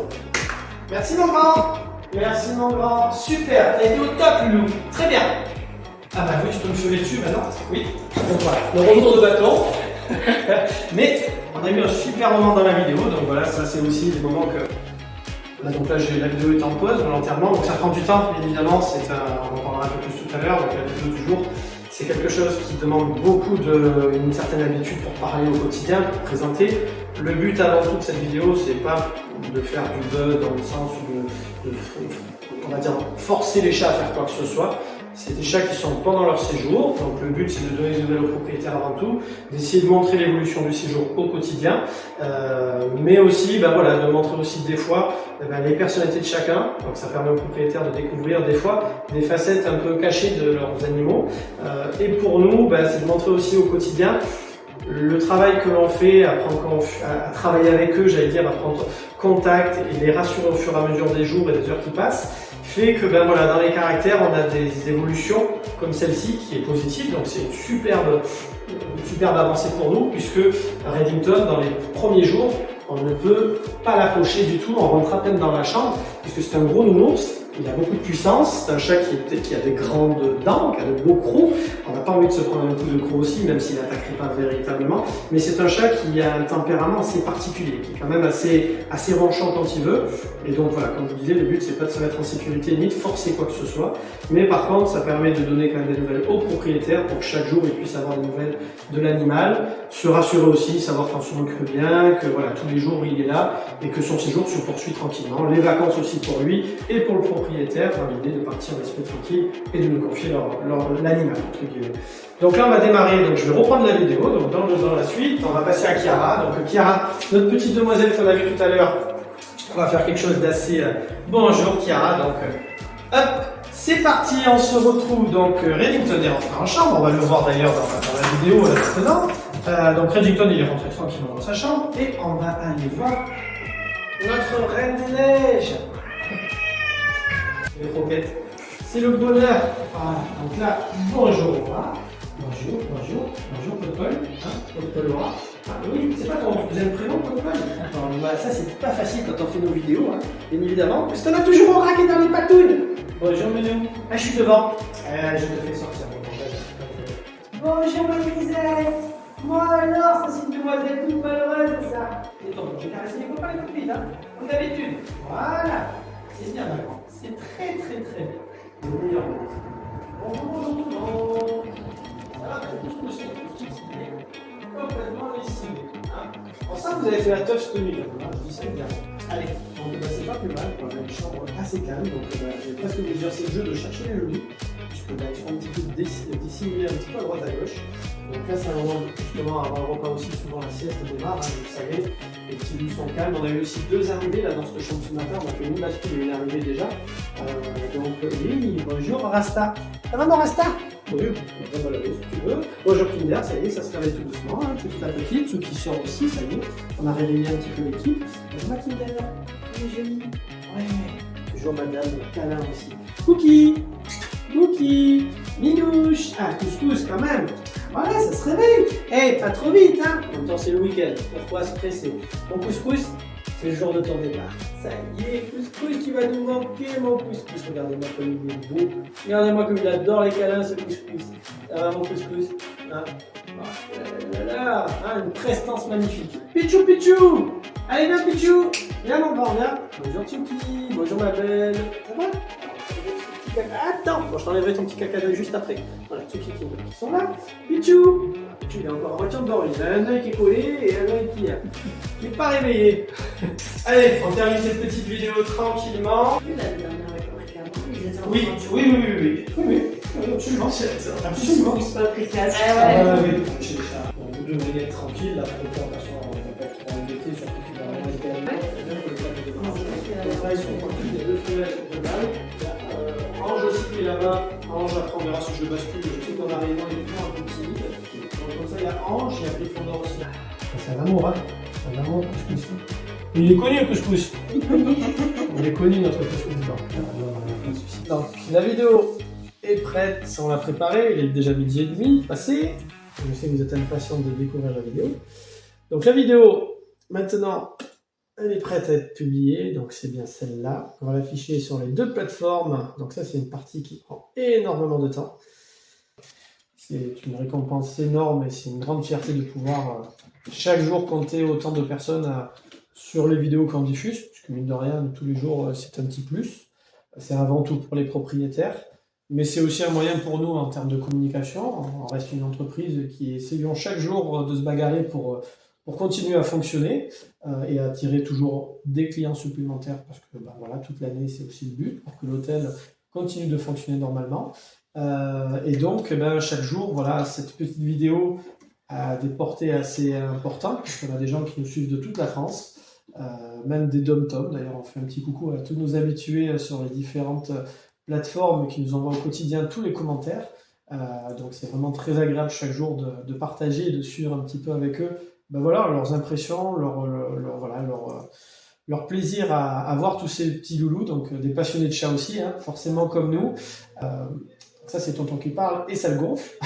Merci mon grand. Merci mon grand. Super, t'as été au top, Loulou. Très bien. Ah bah oui, tu peux me sauver dessus maintenant. Oui. Donc voilà, le retour de bâton. Mais on a eu un super moment dans la vidéo, donc voilà, ça c'est aussi des moments que... Là, donc là, la vidéo est en pause volontairement, donc ça prend du temps, bien évidemment, on en parlera un peu plus tout à l'heure, donc la vidéo du jour, c'est quelque chose qui demande beaucoup d'une certaine habitude pour parler au quotidien, pour présenter. Le but avant tout de cette vidéo, c'est pas de faire du buzz dans le sens où on va dire, forcer les chats à faire quoi que ce soit. C'est des chats qui sont pendant leur séjour, donc le but c'est de donner des nouvelles aux propriétaires avant tout, d'essayer de montrer l'évolution du séjour au quotidien, mais aussi voilà, de montrer aussi des fois les personnalités de chacun, donc ça permet aux propriétaires de découvrir des fois des facettes un peu cachées de leurs animaux, et pour nous c'est de montrer aussi au quotidien le travail que l'on fait, à travailler avec eux, j'allais dire, à prendre contact et les rassurer au fur et à mesure des jours et des heures qui passent, fait que voilà, dans les caractères, on a des évolutions comme celle-ci qui est positive, donc c'est une superbe avancée pour nous, puisque Reddington, dans les premiers jours, on ne peut pas l'approcher du tout, on rentre à peine dans la chambre, puisque c'est un gros nounours. Il a beaucoup de puissance, c'est un chat qui a des grandes dents, qui a de beaux crocs. On n'a pas envie de se prendre un coup de croc aussi, même s'il n'attaquerait pas véritablement. Mais c'est un chat qui a un tempérament assez particulier, qui est quand même assez ronchant quand il veut. Et donc voilà, comme je vous disais, le but c'est pas de se mettre en sécurité ni de forcer quoi que ce soit. Mais par contre, ça permet de donner quand même des nouvelles aux propriétaires pour que chaque jour ils puissent avoir des nouvelles de l'animal, se rassurer aussi, savoir quand on s'occupe bien, que voilà, tous les jours il est là et que son séjour se poursuit tranquillement. Les vacances aussi pour lui et pour le propriétaire, dans l'idée de partir en esprit tranquille et de nous confier l'animal, entre guillemets. Donc là on va démarrer, donc je vais reprendre la vidéo, donc dans la suite, on va passer à Chiara. Donc Chiara, notre petite demoiselle qu'on a vue tout à l'heure, on va faire quelque chose d'assez... Bonjour Chiara, donc hop, c'est parti, on se retrouve, donc Reddington est rentré en chambre, on va le voir d'ailleurs dans la vidéo là maintenant. Donc Reddington il est rentré tranquillement dans sa chambre, et on va aller voir notre Reine des Neiges. Les croquettes, c'est le bonheur. Voilà, donc là, bonjour Laura. Bonjour Popol. Popol Laura. Ah oui, c'est pas ton deuxième prénom Popol. Ça c'est pas facile quand on fait nos vidéos, bien évidemment. Parce qu'on a toujours un raquet dans les patounes. Bonjour Menou. Ah, je suis devant. Je te fais sortir. Bonjour ma grisette. Moi alors, ça c'est une demoiselle toute malheureuse, ça. Et donc, je vais caresser les copains et les copines, comme d'habitude. Voilà. C'est bien, d'accord. C'est très bien. C'est le meilleur. Bonjour. Ça va, complètement lessivé. Pour ça, vous avez fait la teuf cette nuit. Je dis ça bien. Allez, donc c'est pas plus mal. On a une chambre assez calme. Donc j'ai presque envie de dire c'est le jeu de chercher les loups. Puisque il faut un petit peu dissimuler un petit peu à droite à gauche. Donc là, c'est un moment justement avant le repas aussi. Souvent la sieste démarre, vous savez. Les petits loups sont calmes. On a eu aussi 2 arrivées là dans cette chambre ce matin. On a fait une bascule et une arrivée déjà. Donc oui, bonjour Rasta. Ça va mon Rasta? Oui, on va laver si tu veux. Bonjour Kinder, ça y est, ça se réveille tout doucement. Petit à petit, ceux qui sortent aussi, ça y est. On a réveillé un petit peu l'équipe. Bonjour Kinder, elle est jolie. Ouais, toujours madame, câlin aussi. Cookie, Minouche. Ah, couscous quand même. Voilà, ça se réveille. Eh, pas trop vite, hein. En même temps, c'est le week-end. Pourquoi se presser? Mon couscous, c'est le jour de ton départ. Ça y est, couscous qui va nous manquer, mon couscous. Regardez-moi comme il est beau. Regardez-moi comme il adore les câlins, ce couscous. Ça va, mon couscous? Une prestance magnifique. Pichou. Allez, viens, Pichou. Viens, mon grand, viens. Bonjour, Tsuki. Bonjour, ma belle. Ça va? Attends, bon, je t'enlèverai ton petit caca d'œil juste après. Voilà, Tsuki qui sont là. Pichou, il est encore en voiture de bord. Il a un œil qui est collé et un œil qui n'est pas réveillé. Allez, on termine cette petite vidéo tranquillement. Oui, absolument. Absolument. C'est pas pris casse. Oui, chez les chats. Bon, vous devriez être tranquille, là, pour le temps, attention, on ne va pas être trop embêté, surtout qu'il va vraiment être calme. Donc là, ils sont tranquilles, il y a 2 fenêtres de balle. Ange aussi qui est là-bas. Ange, après on verra si je le bascule. Je sais qu'en arrivant, il est toujours un peu timide. Donc comme ça, il y a Ange, il y a Gryffondor aussi. C'est un amour, hein. C'est un amour, couscous. Il est connu, le couscous. Il est connu, notre couscous. Donc, la vidéo est prête. On l'a préparée. Il est déjà 12h30 passé. Je sais que vous êtes impatients de découvrir la vidéo. Donc la vidéo, maintenant, elle est prête à être publiée, donc c'est bien celle-là. On va l'afficher sur les 2 plateformes. Donc ça, c'est une partie qui prend énormément de temps. C'est une récompense énorme et c'est une grande fierté de pouvoir chaque jour compter autant de personnes sur les vidéos qu'on diffuse, puisque mine de rien, tous les jours, c'est un petit plus. C'est avant tout pour les propriétaires, mais c'est aussi un moyen pour nous en termes de communication. On reste une entreprise qui essayons chaque jour de se bagarrer pour continuer à fonctionner et à attirer toujours des clients supplémentaires, parce que voilà, toute l'année, c'est aussi le but, pour que l'hôtel continue de fonctionner normalement. Et donc, chaque jour, voilà, cette petite vidéo a des portées assez importantes, parce qu'on a des gens qui nous suivent de toute la France, même des dom-tom. D'ailleurs, on fait un petit coucou à tous nos habitués sur les différentes plateformes qui nous envoient au quotidien tous les commentaires. Donc, c'est vraiment très agréable chaque jour de partager et de suivre un petit peu avec eux voilà, leurs impressions, leur plaisir à voir tous ces petits loulous, donc des passionnés de chats aussi, hein, forcément comme nous. Ça, c'est tonton qui parle et ça le gonfle.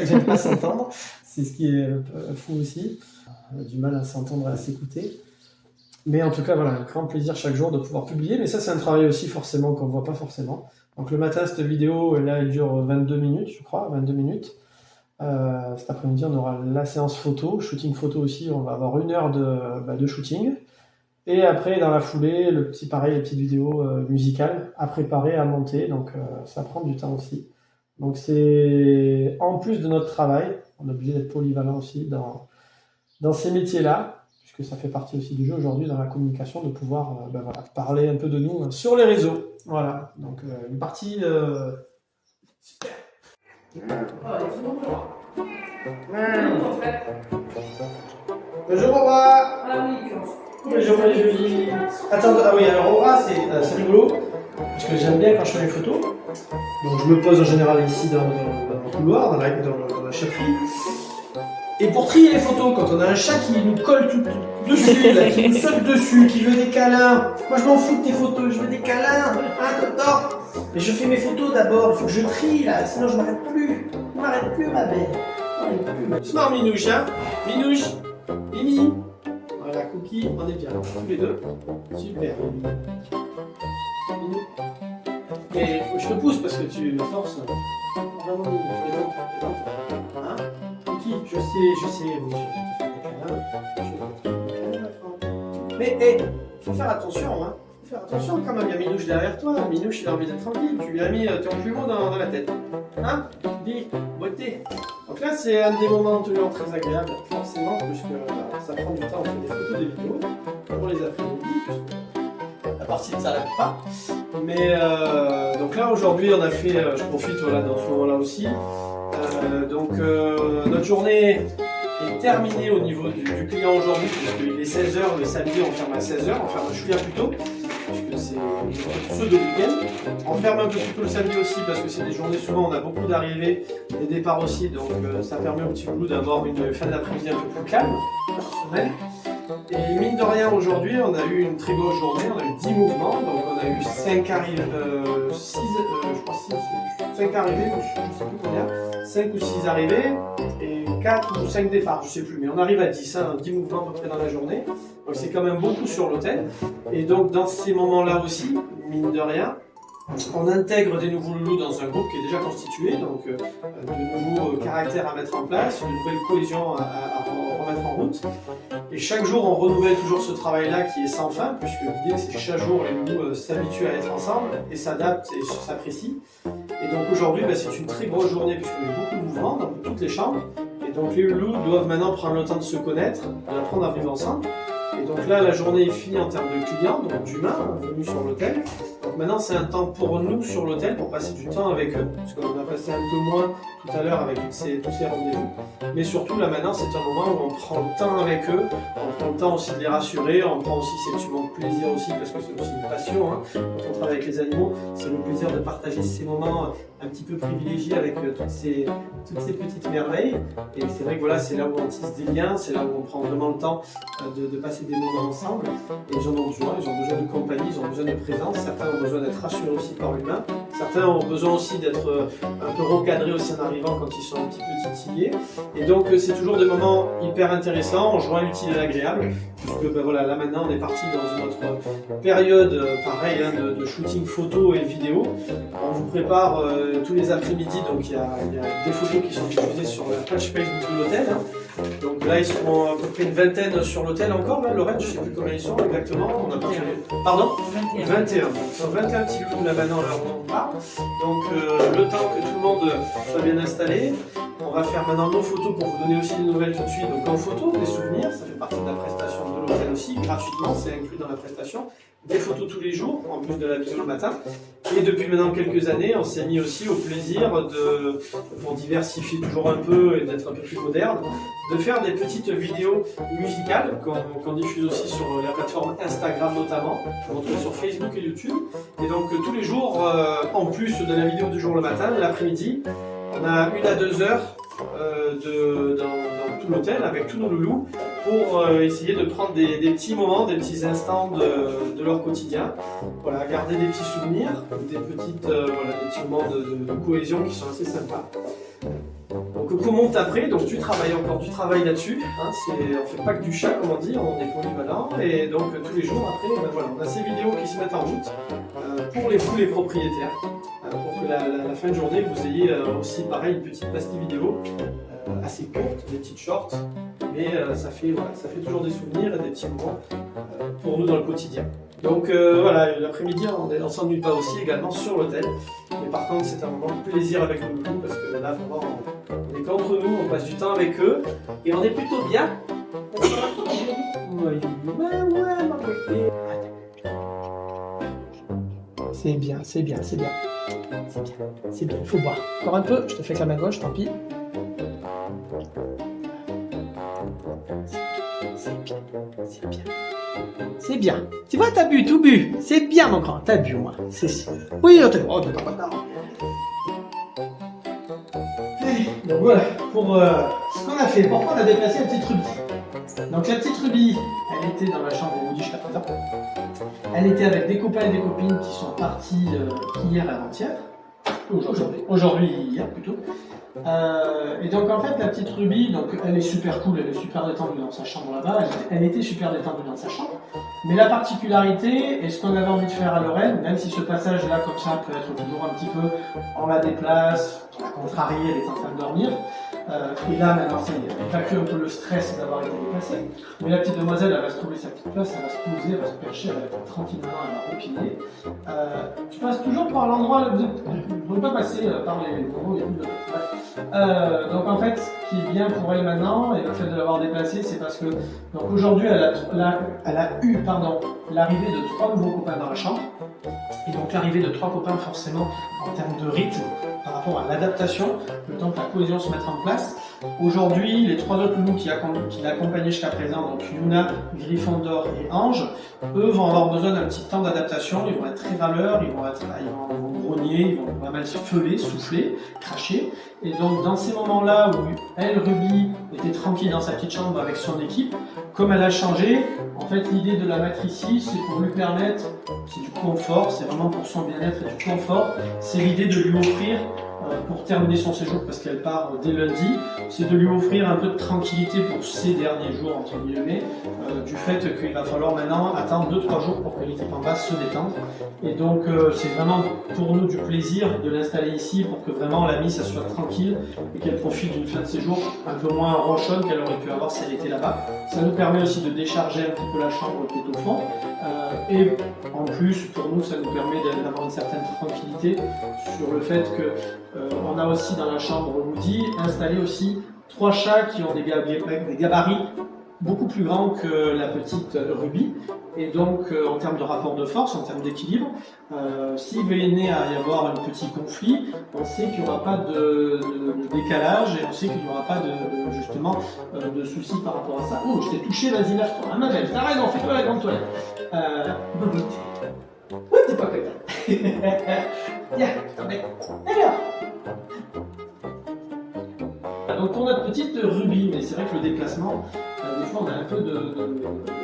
J'aime pas s'entendre. C'est ce qui est fou aussi. On a du mal à s'entendre et à s'écouter. Mais en tout cas, voilà, un grand plaisir chaque jour de pouvoir publier. Mais ça, c'est un travail aussi forcément qu'on ne voit pas forcément. Donc le matin, cette vidéo, là, elle dure 22 minutes, je crois, 22 minutes. Cet après-midi, on aura la séance photo, shooting photo aussi. On va avoir 1 heure de shooting. Et après, dans la foulée, les petites vidéos musicales à préparer, à monter. Donc ça prend du temps aussi. Donc c'est en plus de notre travail, on est obligé d'être polyvalent aussi dans ces métiers-là, puisque ça fait partie aussi du jeu aujourd'hui dans la communication, de pouvoir parler un peu de nous sur les réseaux. Voilà, donc une partie super. Bonjour Aura. Bonjour Julie. Attends, oui, alors Aura, c'est rigolo, parce que j'aime bien quand je fais mes photos. Donc je me pose en général ici dans le couloir, dans la chefferie. Et pour trier les photos, quand on a un chat qui nous colle tout dessus, là, qui nous saute dessus, qui veut des câlins. Moi je m'en fous de tes photos, je veux des câlins, hein, Totor. Mais je fais mes photos d'abord, il faut que je trie là, sinon je m'arrête plus. Je m'arrête plus, ma belle. Doucement, Minouche, hein. Minouche, Mimi. Voilà, Cookie, on est bien, tous les deux. Super, Mimi. Minou. Mais je te pousse parce que tu me forces. Vraiment, Mimi, hein. Cookie, je sais, oui, je vais te faire des câlins. Mais, faut faire attention, hein. Faire attention quand même, il y a Minouche derrière toi. Minouche, il a envie d'être tranquille. Tu lui as mis ton plumeau dans la tête. Hein? Dis, beauté. Donc là, c'est un des moments toujours très agréables, forcément, puisque ça prend du temps. On fait des photos, des vidéos pour les après-midi, puisque la partie ne s'arrête pas. Mais donc là, aujourd'hui, on a fait, je profite voilà, dans ce moment-là aussi. Notre journée est terminée au niveau du client aujourd'hui, puisqu'il est 16h, le samedi on ferme à 16h, on ferme un chouïa plus tôt, puisque c'est ceux de week-end. On ferme un peu plus tôt le samedi aussi, parce que c'est des journées, souvent on a beaucoup d'arrivées, des départs aussi, donc ça permet au petit boulot d'avoir une fin d'après-midi un peu plus calme, personnelle. Et mine de rien, aujourd'hui, on a eu une très grosse journée, on a eu 10 mouvements, donc on a eu 5 arrivées, 5 arrivées, je ne sais plus combien, 5 ou 6 arrivées, et 4 ou 5 départs, je ne sais plus, mais on arrive à 10, 10 mouvements à peu près dans la journée, donc c'est quand même beaucoup sur l'hôtel. Et donc dans ces moments-là aussi, mine de rien, on intègre des nouveaux loulous dans un groupe qui est déjà constitué, donc de nouveaux caractères à mettre en place, une nouvelle cohésion à remettre en route. Et chaque jour, on renouvelle toujours ce travail-là qui est sans fin, puisque l'idée, c'est que chaque jour, les loulous s'habituent à être ensemble et s'adaptent et s'apprécient. Et donc aujourd'hui, c'est une très grosse journée, puisqu'on a beaucoup de mouvements dans toutes les chambres. Et donc les loulous doivent maintenant prendre le temps de se connaître, d'apprendre à vivre ensemble. Et donc là, la journée est finie en termes de clients, donc d'humains venus sur l'hôtel. Donc maintenant, c'est un temps pour nous sur l'hôtel pour passer du temps avec eux. Parce qu'on a passé un peu moins tout à l'heure avec tous ces rendez-vous. Mais surtout, là maintenant, c'est un moment où on prend le temps avec eux. On prend le temps aussi de les rassurer. On prend aussi ces moments de plaisir aussi, parce que c'est aussi une passion. Hein. Quand on travaille avec les animaux, c'est le plaisir de partager ces moments un petit peu privilégiés avec toutes ces petites merveilles. Et c'est vrai que voilà, c'est là où on tisse des liens, c'est là où on prend vraiment le temps de passer des moments ensemble. Et les gens ont besoin de compagnie, ils ont besoin de présence. Certains ont besoin d'être rassurés aussi par l'humain. Certains ont besoin aussi d'être un peu recadrés aussi en arrière. arrivant quand ils sont un petit peu titillés. Et donc c'est toujours des moments hyper intéressants, on joint l'utile à l'agréable, puisque ben voilà, là maintenant on est parti dans une autre période, pareil, hein, de shooting photo et vidéo. On vous prépare tous les après-midi, donc il y a des photos qui sont diffusées sur la page Facebook de l'hôtel. Hein. Donc là ils seront à peu près une vingtaine sur l'hôtel encore, là, Lorraine, je ne sais plus combien ils sont exactement. On a pas fait... Pardon 21. Ils sont 21 petits loups là maintenant, là où on parle. Donc le temps que tout le monde soit bien installé, on va faire maintenant nos photos pour vous donner aussi des nouvelles tout de suite. Donc en photo, des souvenirs, ça fait partie de la prestation de l'hôtel aussi, gratuitement, c'est inclus dans la prestation. Des photos tous les jours, en plus de la vidéo le matin. Et depuis maintenant quelques années, on s'est mis aussi au plaisir pour diversifier toujours un peu et d'être un peu plus moderne, de faire des petites vidéos musicales qu'on diffuse aussi sur la plateforme Instagram notamment, qu'on retrouve sur Facebook et YouTube. Et donc tous les jours, en plus de la vidéo du jour le matin, l'après-midi, on a 1 à 2 heures dans tout l'hôtel avec tous nos loulous pour essayer de prendre des petits moments, des petits instants de leur quotidien. Voilà, garder des petits souvenirs, des petits moments de cohésion qui sont assez sympas. Donc comment après, donc tu travailles là-dessus, hein, on fait pas que du chat comme on dit, on est polyvalent et donc tous les jours après, ben voilà, on a ces vidéos qui se mettent en route pour tous les propriétaires, pour que la fin de journée vous ayez aussi pareil une petite pastille vidéo assez courte, des petites shorts, mais ça fait toujours des souvenirs et des petits moments pour nous dans le quotidien. Donc voilà, l'après-midi on s'ennuie pas aussi également sur l'hôtel, mais par contre c'est un moment de plaisir avec nos loulous parce que là vraiment on est qu'entre nous, on passe du temps avec eux et on est plutôt bien. C'est bien, c'est bien, c'est bien. C'est bien, c'est bien, il faut boire. Encore un peu, je te fais que la main gauche, tant pis. C'est bien, c'est bien. C'est bien. Tu vois, t'as bu, tout bu. C'est bien, mon grand, t'as bu, moi. C'est sûr. Oui, t'as pas tard. Donc voilà, pour ce qu'on a fait. Pourquoi on a déplacé la petite Ruby? Donc la petite Ruby, elle était dans la chambre où on dit jusqu'à présent. Elle était avec des copains et des copines qui sont partis hier et avant-hier. Aujourd'hui, hier plutôt. Et donc en fait la petite Ruby, donc elle est super cool, elle est super détendue dans sa chambre là-bas, elle était super détendue dans sa chambre, mais la particularité, et ce qu'on avait envie de faire à Lorraine, même si ce passage là comme ça peut être toujours un petit peu, on la déplace, on la contrarie, elle est en train de dormir, et là maintenant ça y est, elle évacue un peu le stress d'avoir été déplacée, mais la petite demoiselle elle va se trouver sa petite place, elle va se poser, elle va se percher, elle va être tranquillement, elle va repiner. Tu passes toujours par l'endroit, je ne veux pas passer par les endroits où il y a plus de... Bref. Donc en fait, ce qui est bien pour elle maintenant, et le fait de l'avoir déplacée, c'est parce que donc aujourd'hui, elle a eu l'arrivée de 3 nouveaux copains dans la chambre. Et donc l'arrivée de 3 copains, forcément, en termes de rythme, par rapport à l'adaptation, le temps que la cohésion se mette en place. Aujourd'hui, les 3 autres loulous qui l'accompagnaient jusqu'à présent, donc Yuna, Gryffondor et Ange, eux vont avoir besoin d'un petit temps d'adaptation, ils vont être très râleurs, ils vont grogner, ils vont pas mal se feuler, souffler, cracher. Et donc dans ces moments-là où elle, Ruby, était tranquille dans sa petite chambre avec son équipe, comme elle a changé, en fait l'idée de la mettre ici, c'est pour lui permettre, c'est du confort, c'est vraiment pour son bien-être et du confort, c'est l'idée de lui offrir, pour terminer son séjour parce qu'elle part dès lundi, c'est de lui offrir un peu de tranquillité pour ces derniers jours entre guillemets, du fait qu'il va falloir maintenant attendre 2-3 jours pour que l'équipe en bas se détende. Et donc c'est vraiment pour nous du plaisir de l'installer ici pour que vraiment la mise ça soit tranquille et qu'elle profite d'une fin de séjour un peu moins ronchonne qu'elle aurait pu avoir si elle était là-bas. Ça nous permet aussi de décharger un petit peu la chambre qui est au fond. Et en plus, pour nous, ça nous permet d'avoir une certaine tranquillité sur le fait que on a aussi dans la chambre Woody installé aussi 3 chats qui ont des gabarits beaucoup plus grands que la petite Ruby. Et donc, en termes de rapport de force, en termes d'équilibre, s'il venait à y avoir un petit conflit, on sait qu'il n'y aura pas de décalage et on sait qu'il n'y aura pas de soucis par rapport à ça. Oh, je t'ai touché, vas-y, lâche-toi. Ah, ma belle, t'as raison, fais-toi la grande toilette. Oui, t'es pas content. Viens, t'en mets. Alors. Donc pour notre petite Ruby, mais c'est vrai que le déplacement, des tu vois, on a un peu de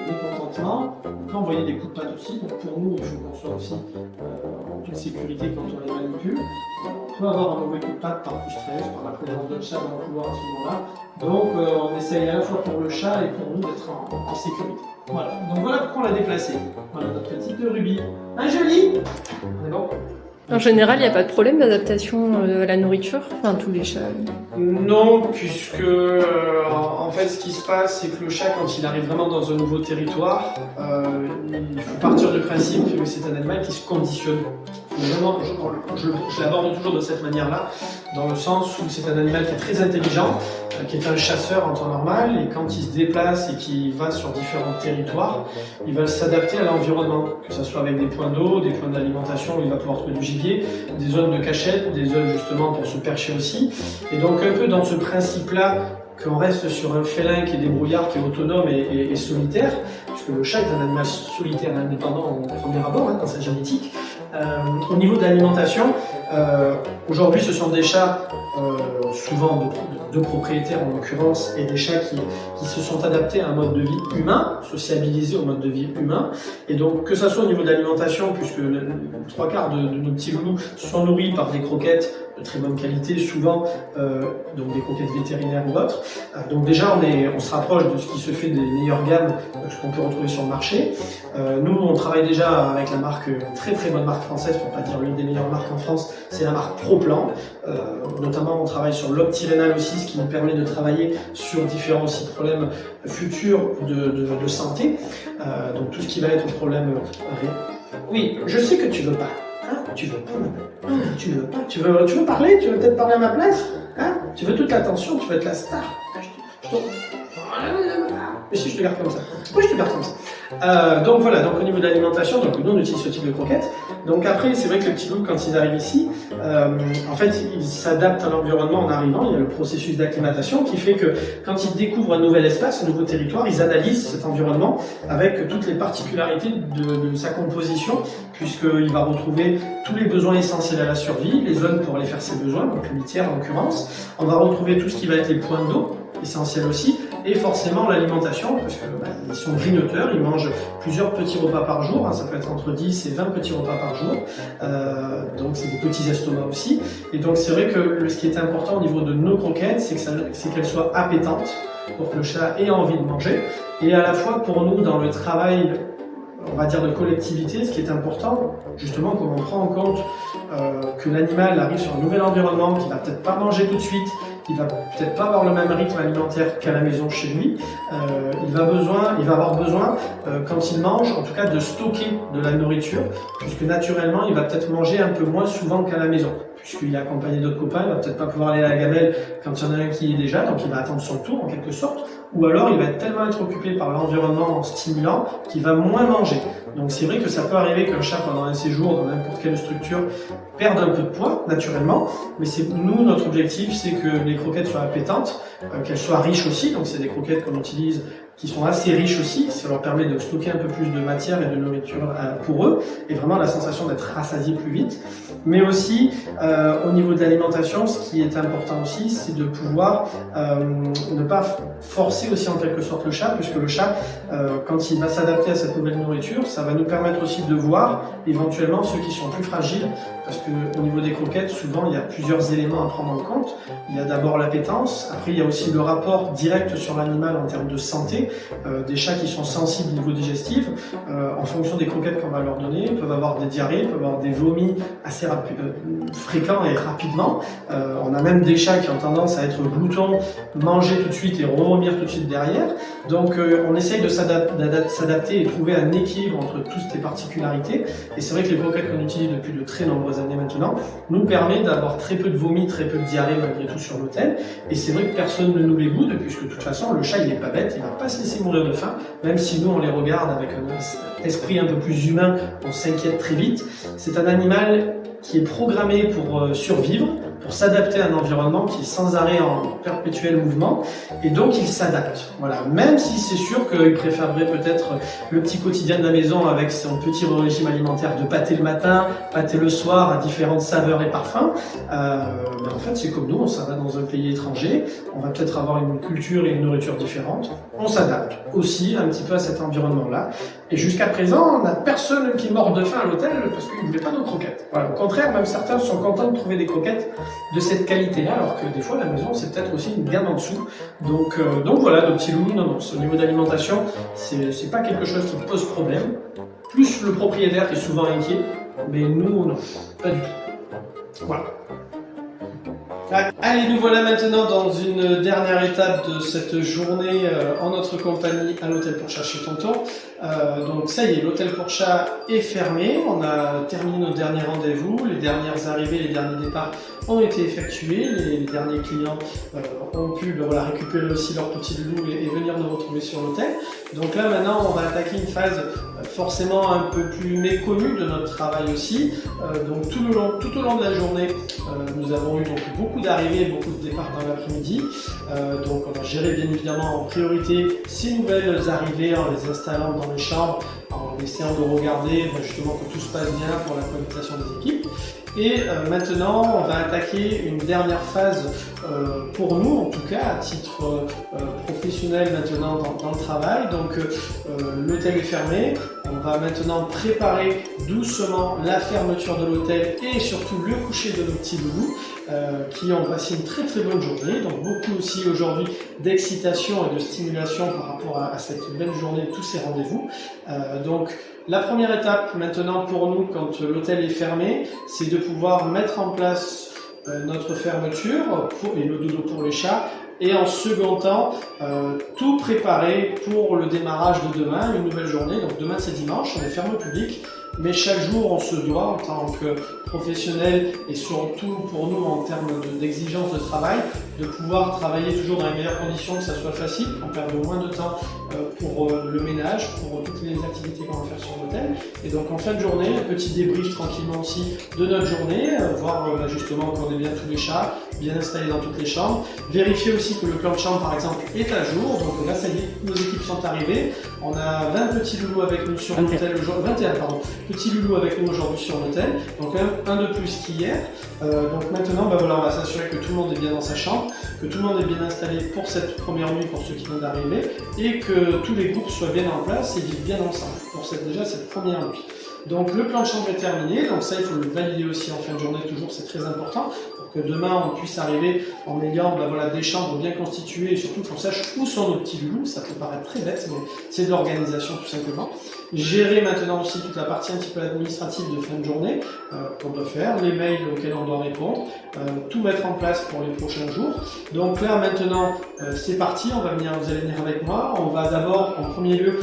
mécontentement. On peut envoyer des coups de patte aussi. Donc pour nous, il faut qu'on soit aussi en toute sécurité quand on les manipule. On peut avoir un mauvais coup de patte par du stress, par la présence de chat dans le couloir à ce moment-là. Donc on essaye à la fois pour le chat et pour nous d'être en sécurité. Voilà, donc voilà pourquoi on l'a déplacé. Voilà notre petite Ruby. Un joli. On est bon. En général, il n'y a pas de problème d'adaptation à la nourriture, enfin tous les chats. Non, puisque en fait ce qui se passe, c'est que le chat, quand il arrive vraiment dans un nouveau territoire, il faut partir du principe que c'est un animal qui se conditionne. Vraiment, je l'aborde toujours de cette manière-là, dans le sens où c'est un animal qui est très intelligent, qui est un chasseur en temps normal, et quand il se déplace et qu'il va sur différents territoires, il va s'adapter à l'environnement, que ce soit avec des points d'eau, des points d'alimentation où il va pouvoir trouver du gibier, des zones de cachette, des zones justement pour se percher aussi. Et donc un peu dans ce principe-là, qu'on reste sur un félin qui est débrouillard, qui est autonome et solitaire, puisque le chat est un animal solitaire et indépendant au premier abord, dans sa génétique. Au niveau de l'alimentation, aujourd'hui ce sont des chats souvent de propriétaires en l'occurrence, et des chats qui se sont adaptés à un mode de vie humain, sociabilisés au mode de vie humain. Et donc que ça soit au niveau de l'alimentation, puisque les 3/4 de nos petits loulous sont nourris par des croquettes de très bonne qualité, souvent donc des croquettes vétérinaires ou autres. Donc déjà on se rapproche de ce qui se fait des meilleures gammes qu'on peut retrouver sur le marché. Nous on travaille déjà avec la marque, une très très bonne marque française, pour pas dire l'une des meilleures marques en France, c'est la marque ProPlan. Notamment on travaille sur l'Optirénal aussi, ce qui nous permet de travailler sur différents aussi problèmes futurs de santé. Donc tout ce qui va être problème... Oui, je sais que tu veux pas. Hein, tu veux pas, madame. Tu veux pas. Tu veux parler? Tu veux peut-être parler à ma place? Hein, tu veux toute l'attention? Tu veux être la star? Mais si je te garde comme ça. Oui, je te garde comme ça. Donc voilà, donc au niveau de l'alimentation, donc nous on utilise ce type de croquettes. Donc après, c'est vrai que les petits loups, quand ils arrivent ici, en fait, ils s'adaptent à l'environnement en arrivant. Il y a le processus d'acclimatation qui fait que quand ils découvrent un nouvel espace, un nouveau territoire, ils analysent cet environnement avec toutes les particularités de sa composition, puisqu'il va retrouver tous les besoins essentiels à la survie, les zones pour aller faire ses besoins, donc une litière en l'occurrence. On va retrouver tout ce qui va être les points d'eau, essentiels aussi, et forcément l'alimentation, parce qu'ils sont grignoteurs, ils mangent plusieurs petits repas par jour, ça peut être entre 10 et 20 petits repas par jour, donc c'est des petits estomacs aussi, et donc c'est vrai que ce qui est important au niveau de nos croquettes, c'est qu'elles soient appétantes, pour que le chat ait envie de manger, et à la fois pour nous dans le travail, on va dire de collectivité, ce qui est important, justement, comme on prend en compte que l'animal arrive sur un nouvel environnement, qu'il va peut-être pas manger tout de suite, qu'il va peut-être pas avoir le même rythme alimentaire qu'à la maison chez lui, il va avoir besoin, quand il mange, en tout cas de stocker de la nourriture, puisque naturellement, il va peut-être manger un peu moins souvent qu'à la maison, puisqu'il est accompagné d'autres copains, il va peut-être pas pouvoir aller à la gamelle quand il y en a un qui y est déjà, donc il va attendre son tour en quelque sorte, ou alors il va tellement être occupé par l'environnement stimulant qu'il va moins manger. Donc c'est vrai que ça peut arriver qu'un chat pendant un séjour dans n'importe quelle structure perde un peu de poids naturellement, mais nous notre objectif c'est que les croquettes soient appétantes, qu'elles soient riches aussi, donc c'est des croquettes qu'on utilise qui sont assez riches aussi, ça leur permet de stocker un peu plus de matière et de nourriture pour eux, et vraiment la sensation d'être rassasié plus vite. Mais aussi, au niveau de l'alimentation, ce qui est important aussi, c'est de pouvoir ne pas forcer aussi en quelque sorte le chat, puisque le chat, quand il va s'adapter à cette nouvelle nourriture, ça va nous permettre aussi de voir éventuellement ceux qui sont plus fragiles, parce qu'au niveau des croquettes, souvent il y a plusieurs éléments à prendre en compte. Il y a d'abord l'appétence, après il y a aussi le rapport direct sur l'animal en termes de santé. Des chats qui sont sensibles au niveau digestif, en fonction des croquettes qu'on va leur donner, peuvent avoir des diarrhées, peuvent avoir des vomis assez fréquents et rapidement. On a même des chats qui ont tendance à être gloutons, manger tout de suite et revomir tout de suite derrière. Donc on essaye de s'adapter et trouver un équilibre entre toutes ces particularités. Et c'est vrai que les croquettes qu'on utilise depuis de très nombreuses années maintenant nous permet d'avoir très peu de vomi, très peu de diarrhée malgré tout sur l'hôtel. Et c'est vrai que personne ne nous les boude, puisque de toute façon le chat il est pas bête, il va pas se laisser mourir de faim, même si nous on les regarde avec un esprit un peu plus humain, on s'inquiète très vite. C'est un animal qui est programmé pour survivre, pour s'adapter à un environnement qui est sans arrêt en perpétuel mouvement, et donc il s'adapte. Voilà, même si c'est sûr qu'il préférerait peut-être le petit quotidien de la maison avec son petit régime alimentaire de pâté le matin, pâté le soir, à différentes saveurs et parfums. Mais en fait, c'est comme nous, on s'en va dans un pays étranger, on va peut-être avoir une culture et une nourriture différentes. On s'adapte aussi un petit peu à cet environnement-là. Et jusqu'à présent, on n'a personne qui est mort de faim à l'hôtel parce qu'il ne voulait pas nos croquettes. Voilà, au contraire, même certains sont contents de trouver des croquettes de cette qualité-là, alors que des fois, la maison, c'est peut-être aussi une gamme en dessous. Donc voilà, nos petits loulous, non, au niveau d'alimentation, c'est pas quelque chose qui pose problème. Plus le propriétaire qui est souvent inquiet, mais nous, non, pas du tout. Voilà. Allez, nous voilà maintenant dans une dernière étape de cette journée en notre compagnie à l'hôtel pour chat chez Tonton. Donc ça y est, l'hôtel pour chat est fermé, on a terminé nos derniers rendez-vous, les dernières arrivées, les derniers départs ont été effectués, les derniers clients ont pu récupérer aussi leur petit loulou et venir nous retrouver sur l'hôtel. Donc là maintenant on va attaquer une phase forcément un peu plus méconnue de notre travail aussi. Donc tout au long de la journée, nous avons eu donc beaucoup d'arrivées et beaucoup de départs dans l'après-midi. Donc on va gérer bien évidemment en priorité ces nouvelles arrivées en les installant dans les chambres, en essayant de regarder justement que tout se passe bien pour la cohabitation des équipes. Et maintenant, on va attaquer une dernière phase pour nous, en tout cas à titre professionnel maintenant dans le travail. Donc l'hôtel est fermé, on va maintenant préparer doucement la fermeture de l'hôtel et surtout le coucher de nos petits loulous qui ont passé une très très bonne journée. Donc beaucoup aussi aujourd'hui d'excitation et de stimulation par rapport à cette belle journée, tous ces rendez-vous. Donc la première étape maintenant pour nous quand l'hôtel est fermé, c'est de pouvoir mettre en place notre fermeture et le dodo pour les chats, et en second temps tout préparer pour le démarrage de demain, une nouvelle journée. Donc demain c'est dimanche, on est fermé au public, mais chaque jour on se doit en tant que professionnel et surtout pour nous en termes d'exigence de travail, de pouvoir travailler toujours dans les meilleures conditions, que ça soit facile, qu'on perde le moins de temps pour le ménage, pour toutes les activités qu'on va faire sur l'hôtel. Et donc en fin de journée, un petit débrief tranquillement aussi de notre journée, voir justement qu'on est bien tous les chats, bien installés dans toutes les chambres, vérifier aussi que le plan de chambre par exemple est à jour. Donc là ça y est, nos équipes sont arrivées, on a 20 petits loulous avec nous sur l'hôtel, 21 petits loulous avec nous aujourd'hui sur l'hôtel, donc un de plus qu'hier. Donc maintenant on va s'assurer que tout le monde est bien dans sa chambre, que tout le monde est bien installé pour cette première nuit pour ceux qui viennent d'arriver, et que tous les groupes soient bien en place et vivent bien ensemble pour cette première nuit. Donc le plan de chambre est terminé, donc ça il faut le valider aussi en fin de journée toujours, c'est très important pour que demain on puisse arriver en ayant des chambres bien constituées et surtout qu'on sache où sont nos petits loulous. Ça peut paraître très bête mais c'est de l'organisation tout simplement. Gérer maintenant aussi toute la partie un petit peu administrative de fin de journée qu'on doit faire, les mails auxquels on doit répondre, tout mettre en place pour les prochains jours. Donc là maintenant c'est parti, vous allez venir avec moi, on va d'abord en premier lieu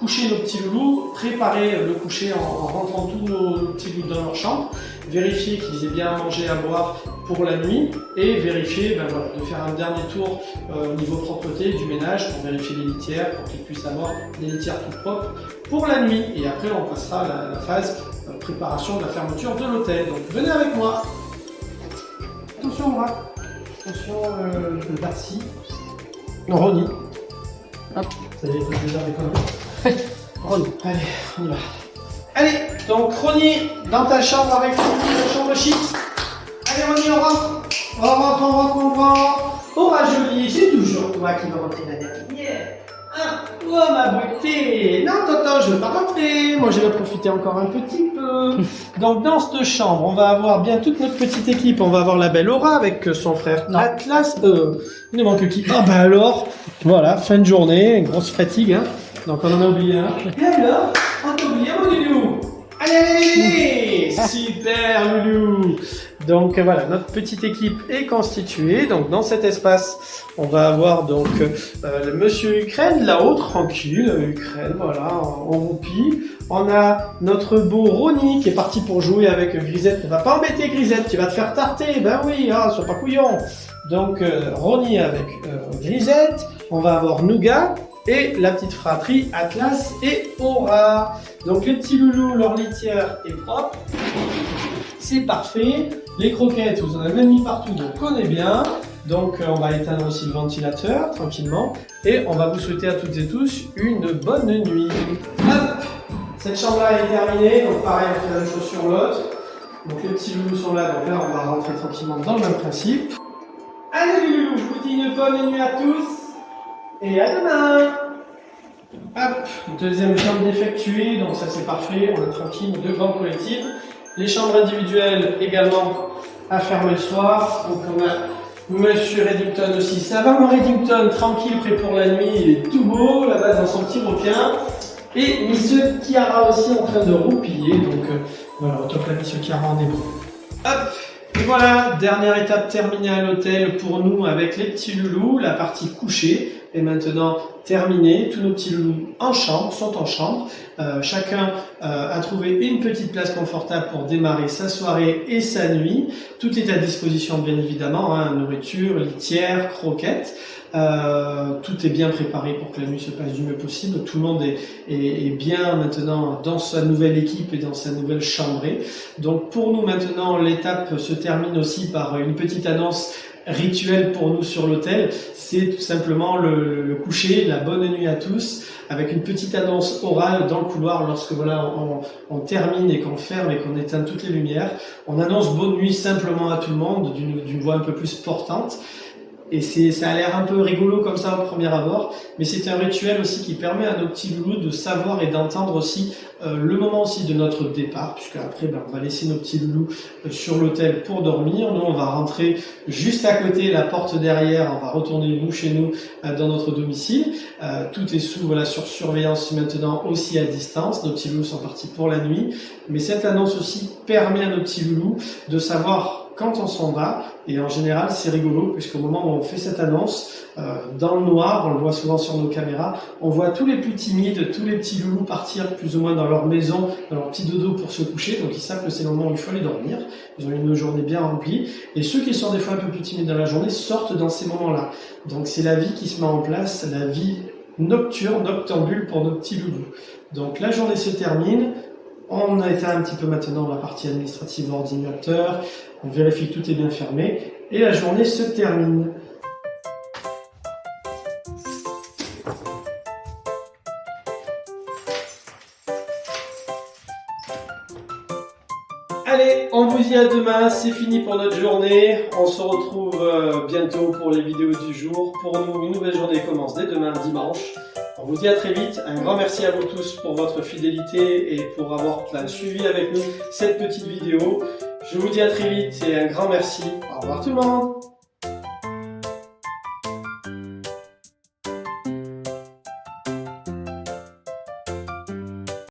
coucher nos petits loulous, préparer le coucher en rentrant tous nos petits loulous dans leur chambre, vérifier qu'ils aient bien à manger, à boire pour la nuit, et vérifier de faire un dernier tour au niveau propreté du ménage pour vérifier les litières, pour qu'ils puissent avoir des litières toutes propres pour la nuit. Et après on passera à la phase préparation de la fermeture de l'hôtel. Donc venez avec moi. Attention Mourad, attention Darcy. Non, Ronnie. Hop, ça y est, il faut déjà déconner. Ronnie, allez, on y va. Allez, donc Ronnie, dans ta chambre avec ta chambre chic. Allez Ronnie, on rentre. On rentre. Aura jolie, c'est toujours toi qui vas rentrer la dernière. Oh ma beauté. Non, Tonton, je ne veux pas rentrer. Moi, je vais profiter encore un petit peu. Donc, dans cette chambre, on va avoir bien toute notre petite équipe. On va avoir la belle Aura avec son frère Atlas. Il ne manque qui? Ah bah alors, voilà, fin de journée, grosse fatigue. Hein. Donc, on en a oublié un. Et alors, on t'a oublié mon loulou. Allez, super loulou. Donc voilà, notre petite équipe est constituée. Donc dans cet espace, on va avoir donc Monsieur Ukraine là-haut, tranquille, Ukraine, voilà, en roupie. On a notre beau Ronnie qui est parti pour jouer avec Grisette. On va pas embêter Grisette, tu vas te faire tarter. Ben oui, sois pas couillon. Donc Ronnie avec Grisette. On va avoir Nougat. Et la petite fratrie Atlas et Aura. Donc les petits loulous, leur litière est propre. c'est parfait. Les croquettes, vous en avez même mis partout, donc on est bien. Donc on va éteindre aussi le ventilateur tranquillement. Et on va vous souhaiter à toutes et tous une bonne nuit. Hop, cette chambre-là est terminée, donc pareil, on fait la même chose sur l'autre. Donc les petits loulous sont là, donc là on va rentrer tranquillement dans le même principe. Allez les loulous, je vous dis une bonne nuit à tous et à demain. Hop, deuxième chambre effectuée, donc ça c'est parfait, on est tranquille, deux grandes collectives. Les chambres individuelles également à fermer le soir. Donc on a Monsieur Reddington aussi. Ça va mon Reddington, tranquille, prêt pour la nuit, il est tout beau, là-bas dans son petit requin. Et Monsieur Kiara aussi en train de roupiller, donc voilà, au top là Monsieur Kiara en est bon. Hop, et voilà, dernière étape terminée à l'hôtel pour nous avec les petits loulous, la partie couchée est maintenant terminée. Tous nos petits loulous sont en chambre. Chacun a trouvé une petite place confortable pour démarrer sa soirée et sa nuit. Tout est à disposition bien évidemment, hein, nourriture, litière, croquettes. Tout est bien préparé pour que la nuit se passe du mieux possible. Tout le monde est bien maintenant dans sa nouvelle équipe et dans sa nouvelle chambrée. Donc pour nous maintenant, l'étape se termine aussi par une petite annonce rituelle pour nous sur l'hôtel. C'est tout simplement le coucher, la bonne nuit à tous, avec une petite annonce orale dans le couloir lorsque voilà, on termine et qu'on ferme et qu'on éteint toutes les lumières. On annonce bonne nuit simplement à tout le monde d'une voix un peu plus portante. Et ça a l'air un peu rigolo comme ça au premier abord, mais c'est un rituel aussi qui permet à nos petits loulous de savoir et d'entendre aussi le moment aussi de notre départ, puisque après on va laisser nos petits loulous sur l'hôtel pour dormir. Nous on va rentrer juste à côté, la porte derrière, on va retourner nous chez nous dans notre domicile. Tout est sur surveillance maintenant aussi à distance. Nos petits loulous sont partis pour la nuit, mais cette annonce aussi permet à nos petits loulous de savoir quand on s'en va, et en général c'est rigolo puisqu'au moment où on fait cette annonce, dans le noir, on le voit souvent sur nos caméras, on voit tous les plus timides, tous les petits loulous partir plus ou moins dans leur maison, dans leur petit dodo pour se coucher, donc ils savent que c'est le moment où il faut aller dormir, ils ont une journée bien remplie, et ceux qui sont des fois un peu plus timides dans la journée sortent dans ces moments-là. Donc c'est la vie qui se met en place, la vie noctambule pour nos petits loulous. Donc la journée se termine. On a éteint un petit peu maintenant la partie administrative ordinateur, on vérifie que tout est bien fermé et la journée se termine. Allez, on vous dit à demain, c'est fini pour notre journée. On se retrouve bientôt pour les vidéos du jour. Pour nous, une nouvelle journée commence dès demain, dimanche. On vous dit à très vite, un grand merci à vous tous pour votre fidélité et pour avoir suivi avec nous cette petite vidéo. Je vous dis à très vite et un grand merci. Au revoir tout le monde.